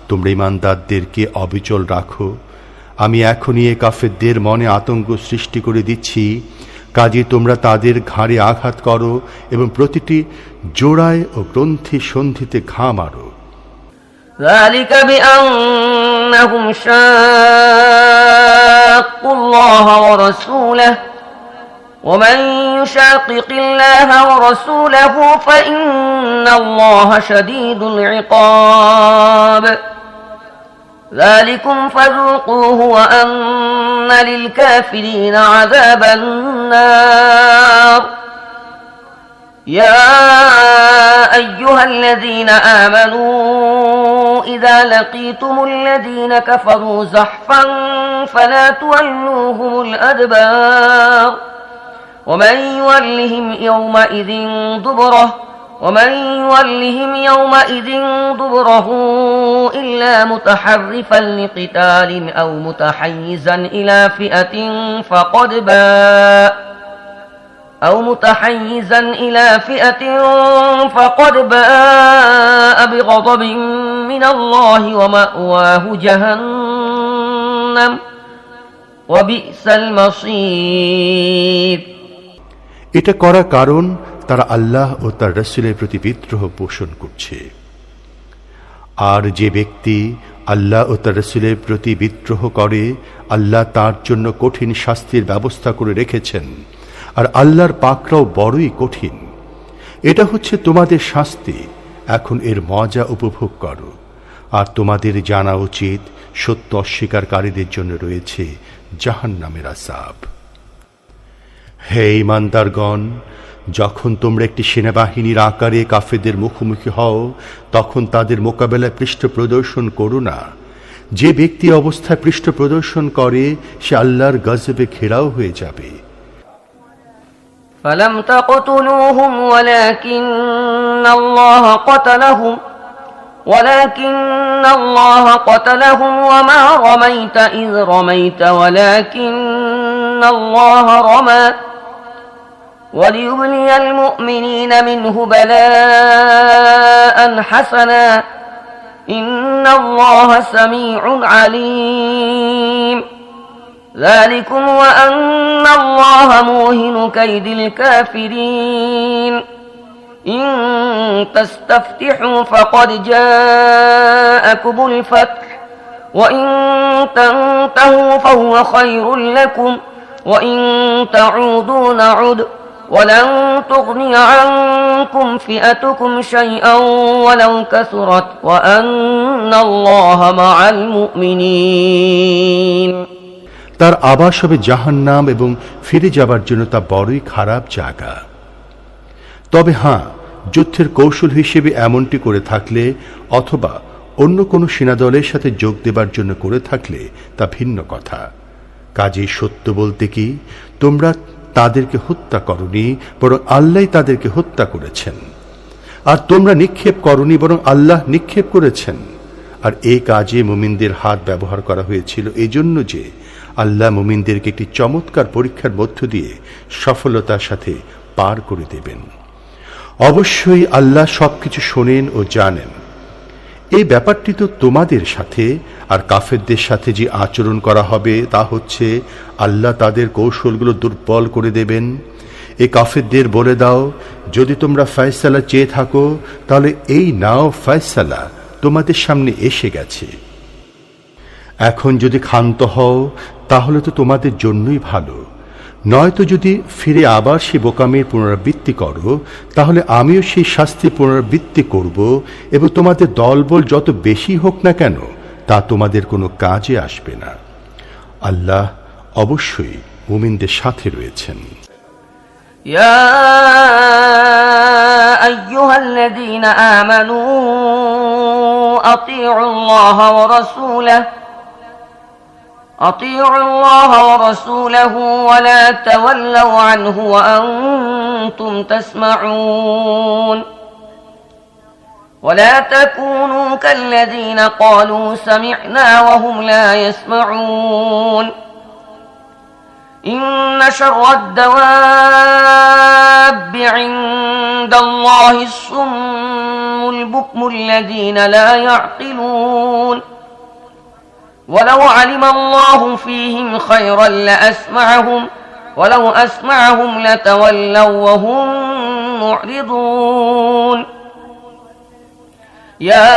তোমরা ঈমানদারদেরকে অবিচল রাখো, আমি এখনই এ কাফেরদের মনে আতঙ্ক সৃষ্টি করে দিচ্ছি, কাজে তোমরা তাদের ঘাড়ে আঘাত করো এবং প্রতিটি জোড়ায় ও গ্রন্থি সন্ধিতে ঘা মারো। ذلك بأنهم شاقوا الله ورسوله ومن يشاقق الله ورسوله فإن الله شديد العقاب ذلكم فذوقوه وأن للكافرين عذاب النار يا أيها الذين آمنوا إذا لقيتم الذين كفروا زحفا فلا تولوهم الأدبار ومن يولهم يومئذ دبره إلا متحرفا لقتال أو متحيزا إلى فئة فقد باء بغضب من الله ومأواه جهنم وبئس المصير এটা করার কারণ তারা আল্লাহ ও তার রাসূলের প্রতি বিদ্রোহ পোষণ করছে। আর যে ব্যক্তি আল্লাহ ও তার রাসূলের প্রতি বিদ্রোহ করে আল্লাহ তার জন্য কঠিন শাস্তির ব্যবস্থা করে রেখেছেন, আর আল্লাহর পাকড়াও বড়ই কঠিন। এটা হচ্ছে তোমাদের শাস্তি, এখন এর মজা উপভোগ করো। আর তোমাদের জানা উচিত সত্য অস্বীকারীদের জন্য রয়েছে জাহান্নামের আযাব। হে ঈমানদারগণ, যখন তোমরা একটি সেনাবাহিনীর আকারে কাফেরদের মুখোমুখি হও তখন তাদের মোকাবেলায় পৃষ্ঠ প্রদর্শন করো না। যে ব্যক্তি অবস্থায় পৃষ্ঠ প্রদর্শন করে সে আল্লাহর গজবে ঘেরাও হয়ে যাবে। فلم تقتلوهم ولكن الله قتلهم وما رميت إذ رميت ولكن الله رمى وليبلي المؤمنين منه بلاء حسنا إن الله سميع عليم ذلكم وأن الله موهن كيد الكافرين إن تستفتحوا فقد جاءكم الفتح وإن تنتهوا فهو خير لكم وإن تعودوا نعد ولن تغني عنكم فئتكم شيئا ولو كثرت وأن الله مع المؤمنين তার আবাস হবে জাহান্নাম এবং ফিরে যাবার জন্য তা বড়ই খারাপ জায়গা। তবে হ্যাঁ, যুদ্ধের কৌশল হিসেবে এমনটি করে থাকলে অথবা অন্য কোনো সেনাদলের সাথে যোগ দেবার জন্য করে থাকলে তা ভিন্ন কথা। কাজেই সত্য বলতে কি, তোমরা তাদেরকে হত্যা করনি, বরং আল্লাহ তাদেরকে হত্যা করেছেন। আর তোমরা নিক্ষেপ করনি, বরং আল্লাহ নিক্ষেপ করেছেন। আর এই কাজে মুমিনদের হাত ব্যবহার করা হয়েছিল এজন্য যে আল্লাহ মুমিনদেরকে একটি চমৎকার পরীক্ষার মধ্য দিয়ে সফলতার সাথে পার করে দেবেন। অবশ্যই আল্লাহ সবকিছু শোনেন ও জানেন। এই ব্যাপারটি তো তোমাদের সাথে আর কাফেরদের সাথে যে আচরণ করা হবে তা হচ্ছে আল্লাহ তাদের কৌশলগুলো দুর্বল করে দেবেন। এই কাফেরদের বলে দাও, যদি তোমরা ফয়সালা চেয়ে থাকো তাহলে এই নাও ফয়সালা তোমাদের সামনে এসে গেছে। এখন যদি ক্ষান্ত হও তাহলে তো তোমাদের জন্যই ভালো, নয়তো যদি ফিরে আবার সে বোকামের পুনরাবৃত্তি করো তাহলে আমিও সেই শাস্তির পুনরাবৃত্তি করব এবং তোমাদের দলবল যত বেশি হোক না কেন তা তোমাদের কোনো কাজে আসবে না। আল্লাহ অবশ্যই মুমিনদের সাথে রয়েছেন। يا أيها الذين آمنوا أطيعوا الله ورسوله ولا تولوا عنه وأنتم تسمعون ولا تكونوا كالذين قالوا سمعنا وهم لا يسمعون إن شر الدواب عند الله الصم البكم الذين لا يعقلون ولو علم الله فيهم خيرا لأسمعهم ولو أسمعهم لتولوا وهم معرضون يا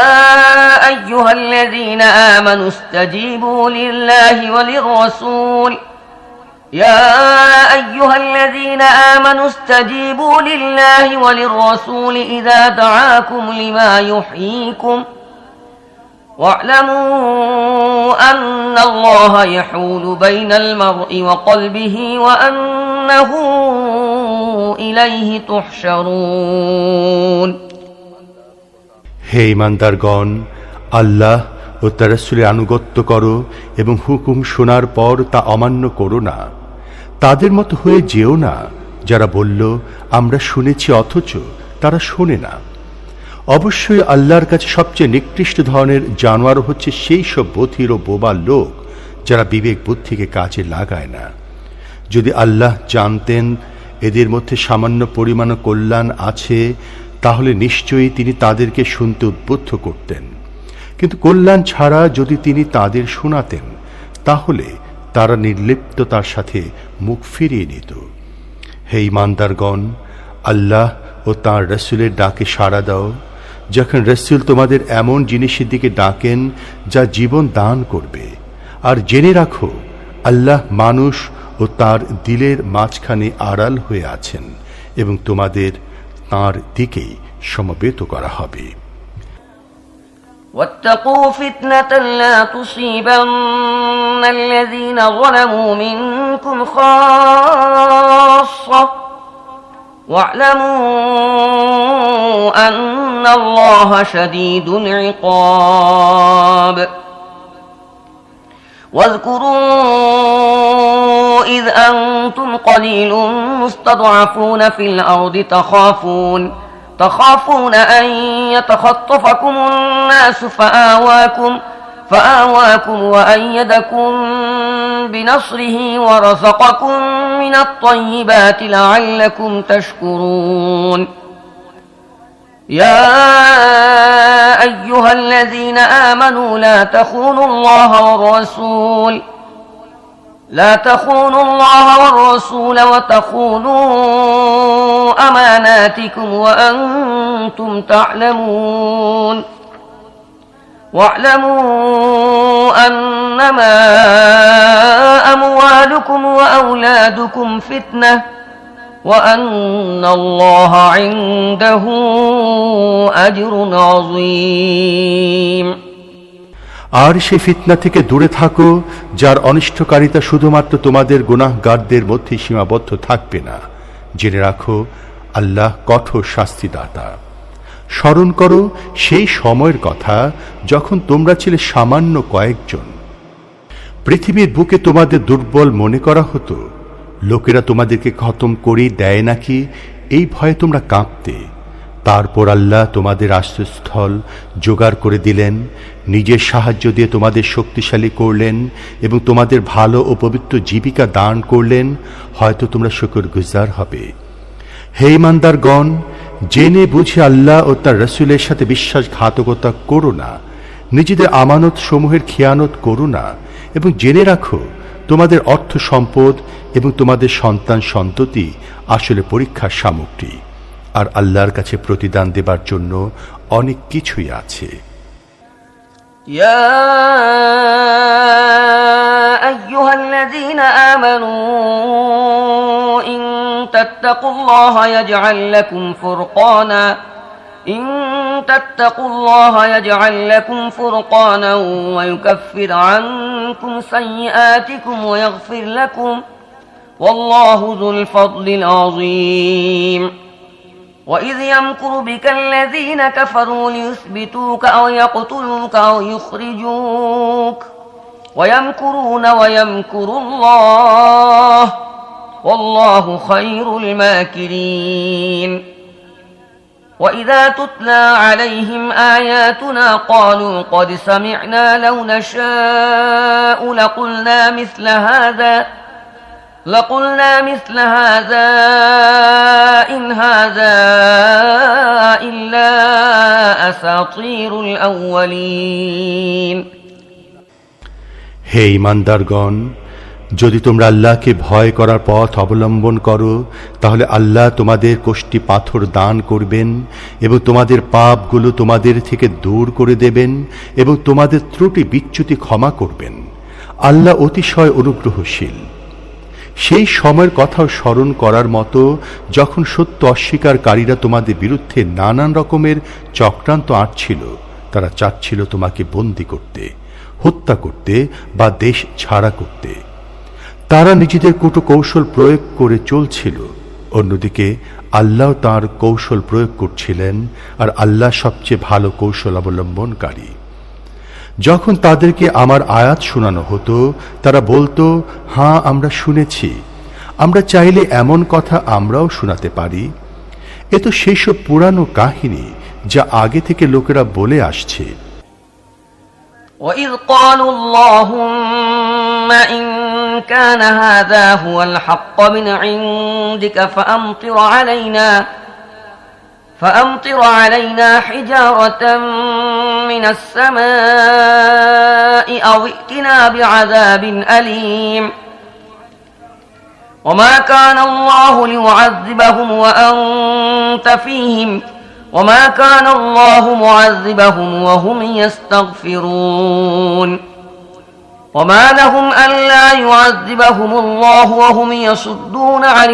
أيها الذين آمنوا استجيبوا لله وللرسول يا أيها الذين آمنوا استجيبوا لله وللرسول إذا دعاكم لما يحييكم واعلموا أن الله يحول بين المرء وقلبه وأنه إليه تحشرون হে ঈমানদারগণ, আল্লাহ ও তার রাসূলের আনুগত্য করো এবং হুকুম শোনার পর তা অমান্য করো না। তাদের মতো হয়ে যেও না যারা বলল আমরা শুনেছি অথচ তারা শোনে না। অবশ্যই আল্লাহর কাছে সবচেয়ে নিকৃষ্ট ধরনের জানোয়ার হচ্ছে সেই সব বধির ও বোবা লোক যারা বিবেক বুদ্ধিকে কাজে লাগায় না। যদি আল্লাহ জানতেন এদের মধ্যে সামান্য পরিমাণ কল্যাণ আছে তাহলে নিশ্চয়ই তিনি তাদেরকে শুনতে উদ্বুদ্ধ করতেন, কিন্তু কল্যাণ ছাড়া যদি তিনি তাদের শোনাতেন তাহলে তারা নির্লিপ্ততার সাথে মুখ ফিরিয়ে নিত। হে ঈমানদারগণ, আল্লাহ ও তাঁর রাসূলের ডাকে সাড়া দাও। যখন রাসূল তোমাদের এমন জিনিসের দিকে ডাকেন যা জীবন দান করবে, আর জেনে রাখো আল্লাহ মানুষ ও তার দিলের মাঝখানে আড়াল হয়ে আছেন এবং তোমাদের তাঁর দিকেই সমবেত করা হবে। واتقوا فتنة لا تصيبن الذين ظلموا منكم خاصة واعلموا أن الله شديد العقاب واذكروا إذ أنتم قليل مستضعفون في الأرض تخافون أن يتخطفكم الناس فآواكم وأيدكم بنصره ورزقكم من الطيبات لعلكم تشكرون يا أيها الذين آمنوا لا تخونوا الله والرسول وتخونوا أماناتكم وأنتم تعلمون واعلموا أنما أموالكم وأولادكم فتنة وأن الله عنده أجر عظيم আর সে ফিতনা থেকে দূরে থাকো যার অনিষ্টকারিতা শুধুমাত্র তোমাদের গুনাহগারদের মধ্যে সীমাবদ্ধ থাকবে না। জেনে রাখো আল্লাহ কঠোর শাস্তিদাতা। স্মরণ করো সেই সময়ের কথা যখন তোমরা ছিলে সামান্য কয়েকজন। পৃথিবীর বুকে তোমাদের দুর্বল মনে করা হতো, লোকেরা তোমাদেরকে খতম করে দেয় নাকি এই ভয়ে তোমরা কাঁপতে। তারপর আল্লাহ তোমাদের আশ্রয়স্থল জোগাড় করে দিলেন, নিজের সাহায্য দিয়ে তোমাদের শক্তিশালী করলেন এবং তোমাদের ভালো ও পবিত্র জীবিকা দান করলেন। হয়তো তোমরা শুকরগুজার হবে। হে ঈমানদারগণ, জেনে বুঝে আল্লাহ ও তার রাসূলের সাথে বিশ্বাসঘাতকতা করো না, নিজেদের আমানত সমূহের খেয়ানত করো না, এবং জেনে রাখো তোমাদের অর্থ সম্পদ এবং তোমাদের সন্তান সন্ততি আসলে পরীক্ষার সামগ্রী, আর আল্লাহর কাছে প্রতিদান দেবার জন্য অনেক কিছুই আছে। يا أيها الذين آمنوا إن تتقوا الله يجعل لكم فرقانا ويكفر عنكم سيئاتكم ويغفر لكم والله ذو الفضل العظيم وإذ يمكر بك الذين كفروا ليثبتوك أو يقتلوك أو يخرجوك ويمكرون ويمكر الله والله خير الماكرين وإذا تتلى عليهم آياتنا قالوا قد سمعنا لو نشاء لقلنا مثل هذا إن هذا إلا أساطير الأولين হে ঈমানদারগণ, যদি তোমরা আল্লাহকে ভয় করার পথ অবলম্বন করো, তাহলে আল্লাহ তোমাদের কোষ্ঠী পাথর দান করবেন এবং তোমাদের পাপগুলো তোমাদের থেকে দূর করে দেবেন এবং তোমাদের ত্রুটি বিচ্যুতি ক্ষমা করবেন। আল্লাহ অতিশয় অনুগ্রহশীল। সেই সময়ের কথাও স্মরণ করার মতো, যখন সত্য অস্বীকারীরা তোমাদের বিরুদ্ধে নানান রকমের চক্রান্ত আঁটছিল। তারা চাচ্ছিল তোমাকে বন্দী করতে, হত্যা করতে বা দেশ ছাড়া করতে। তারা নিজেদের কটু কৌশল প্রয়োগ করে চলছিল। অন্যদিকে আল্লাহ তাঁর কৌশল প্রয়োগ করছিলেন, আর আল্লাহ সবচেয়ে ভালো কৌশল অবলম্বনকারী। যখন তাদেরকে আমার আয়াত শোনানো হতো, তারা বলতো, হ্যাঁ, আমরা শুনেছি, আমরা চাইলে এমন কথা আমরাও শোনাতে পারি। এ তো সেই সব পুরানো কাহিনী যা আগে থেকে লোকেরা বলে আসছে। وَإِذْ قَالُوا اللَّهُمَّ إِن كَانَ هَذَا هُوَ الْحَقَّ مِنْ عِندِكَ فأمطر علينا حجارة من السماء أو ائتنا بعذاب أليم وما كان الله ليعذبهم وأنت فيهم وما كان الله معذبهم وهم يستغفرون وما لهم ألا يعذبهم الله وهم يصدون عن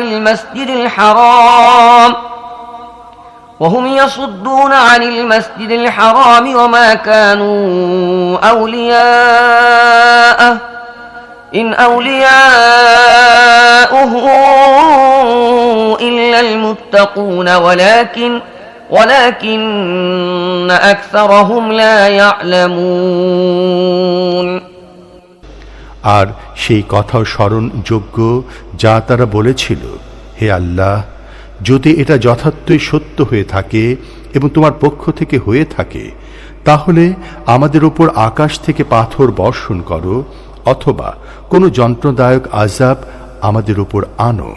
المسجد الحرام وما كانوا أولياءه إن أولياؤه إلا المتقون ولكن أكثرهم لا يعلمون আর সেই কথাও স্মরণযোগ্য যা তারা বলেছিল, হে আল্লাহ, যদি এটা যথার্থই সত্য হয়ে থাকে এবং তোমার পক্ষ থেকে হয়ে থাকে, তাহলে আমাদের উপর আকাশ থেকে পাথর বর্ষণ করো, অথবা কোনো যন্ত্রদায়ক আযাব আমাদের উপর আনো।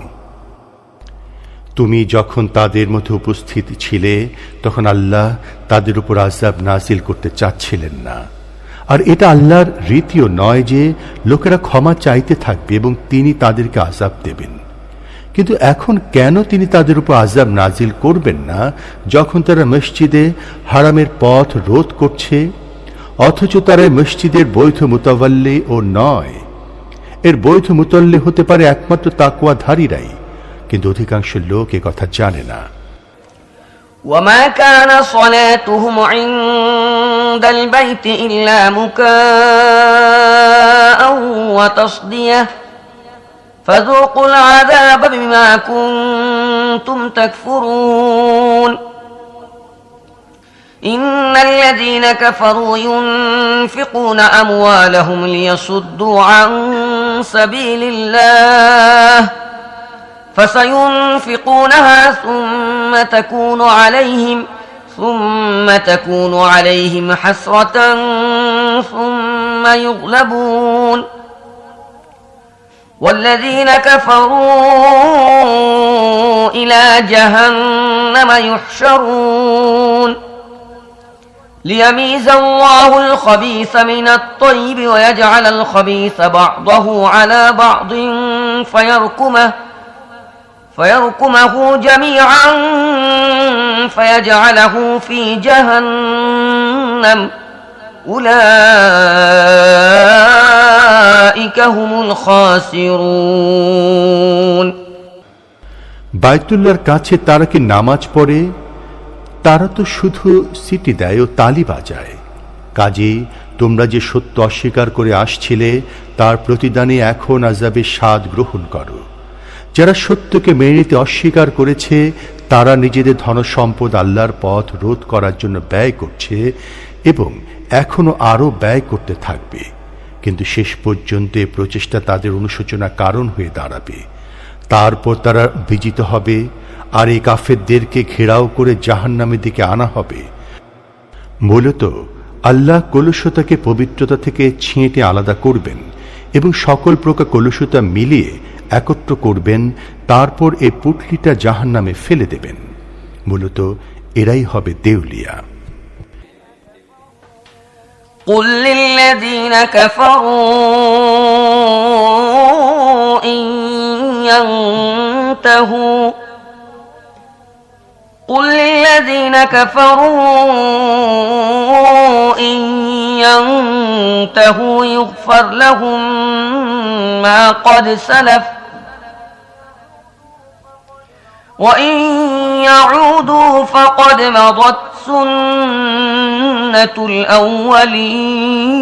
তুমি যখন তাদের মধ্যে উপস্থিত ছিলে, তখন আল্লাহ তাদের উপর আযাব নাজিল করতে চাচ্ছিলেন না। আর এটা আল্লাহর রীতিও নয় যে লোকেরা ক্ষমা চাইতে থাকবে এবং তিনি তাদেরকে আযাব দেবেন। কিন্তু এখন কেন তিনি তাদের উপর আযাব নাজিল করবেন না, যখন তারা মসজিদে হারামের পথ রোধ করছে, অথচ তারা মসজিদের বৈধ মুতাওয়াল্লি ও নয়। এর বৈধ মুতাওয়াল্লি হতে পারে একমাত্র তাকওয়াধারীরাই, কিন্তু অধিকাংশ লোক এ কথা জানে না। وما كان صلاتهم عند البيت إلا مكاء وتصدية فذوقوا العذاب بما كنتم تكفرون إن الذين كفروا ينفقون أموالهم ليصدوا عن سبيل الله فسينفقونها ثم تكون عليهم حسرة ثم يغلبون والذين كفروا إلى جهنم يحشرون ليميز الله الخبيث من الطيب ويجعل الخبيث بعضه على بعض فيركمه جميعا فيجعله في جهنم أولئك هم الخاسرون বাইতুল্লাহর কাছে তারা কি নামাজ পড়ে? তারা তো শুধু সিটি দেয় ও তালি বাজায়। কাজেই তোমরা যে সত্য অস্বীকার করে আসছিলে তার প্রতিদানে এখন আযাবের স্বাদ গ্রহণ করো। যারা সত্যকে মেনে নিতে অস্বীকার করেছে তারা নিজেদের ধনসম্পদ আল্লাহর পথ রোধ করার জন্য ব্যয় করছে এবং এখনো আরো ব্যয় করতে থাকবে, কিন্তু শেষ পর্যন্ত এই প্রচেষ্টা তাদের অনুশোচনা কারণ হয়ে দাঁড়াবে। তারপর তারা বিজিত হবে আর এই কাফেরদেরকে ঘেরাও করে জাহান্নামের দিকে আনা হবে। মূলত আল্লাহ কলুষতাকে পবিত্রতা থেকে ছেঁটে আলাদা করবেন এবং সকল প্রকার কলুষতা মিলিয়ে একত্র করবেন, তারপর এই পুটলিটা জাহান্নামে ফেলে দেবেন। মূলত এরাই হবে দেউলিয়া। قل للذين كفروا إن ينتهوا يغفر لهم ما قد سلف وإن يعودوا فقد مضت سنة الأولين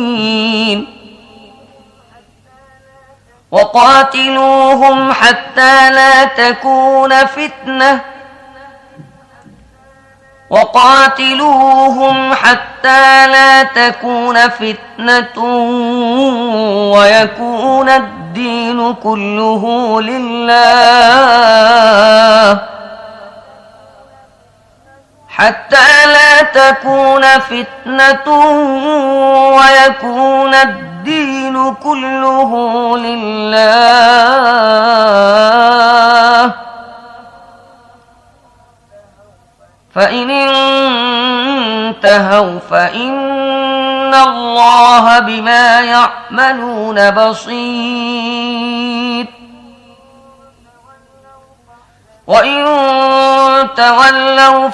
وقاتلوهم حتى لا تكون فتنة ويكون الدين كله لله حتى لا تكون فتنة ويكون الدين كله لله فإن انتهوا فإن الله بما يعملون بصير وإن تولوا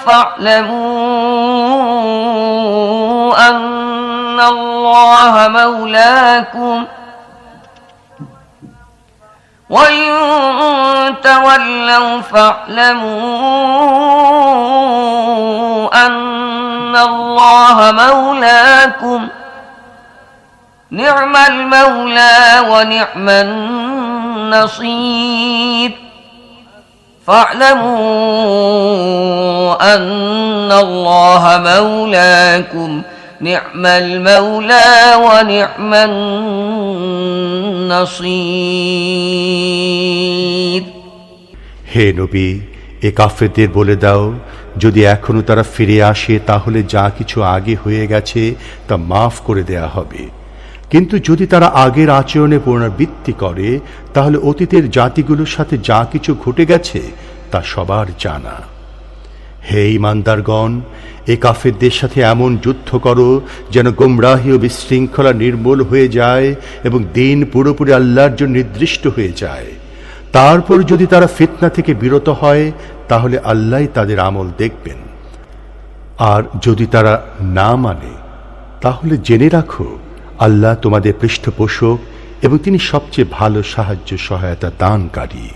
فاعلموا أن الله مولاكم نعم المولى ونعم النصير فاعلموا أن الله مولاكم نعم المولى ونعم النصير হে নবী, এ কাফেরদের বলে দাও, যদি এখনো তারা ফিরে আসে তাহলে যা কিছু আগে হয়ে গেছে তা মাফ করে দেয়া হবে, কিন্তু যদি তারা আগের আচরণে পুনরাবৃত্তি করে তাহলে অতীতের জাতিগুলোর সাথে যা কিছু ঘটে গেছে তা সবার জানা। হে ঈমানদারগণ, এ কাফেরদের সাথে এমন যুদ্ধ করো যেন গোমরাহী ও বিশৃঙ্খলা নির্মূল হয়ে যায় এবং দিন পুরোপুরি আল্লাহর জন্য নির্দিষ্ট হয়ে যায়। তারপর যদি তারা ফিতনা থেকে বিরত হয় তাহলে আল্লাহই তাদের আমল দেখবেন, আর যদি তারা না মানে তাহলে জেনে রাখো আল্লাহ তোমাদের পৃষ্ঠপোষক এবং তিনি সবচেয়ে ভালো সাহায্য সহায়তা দানকারী।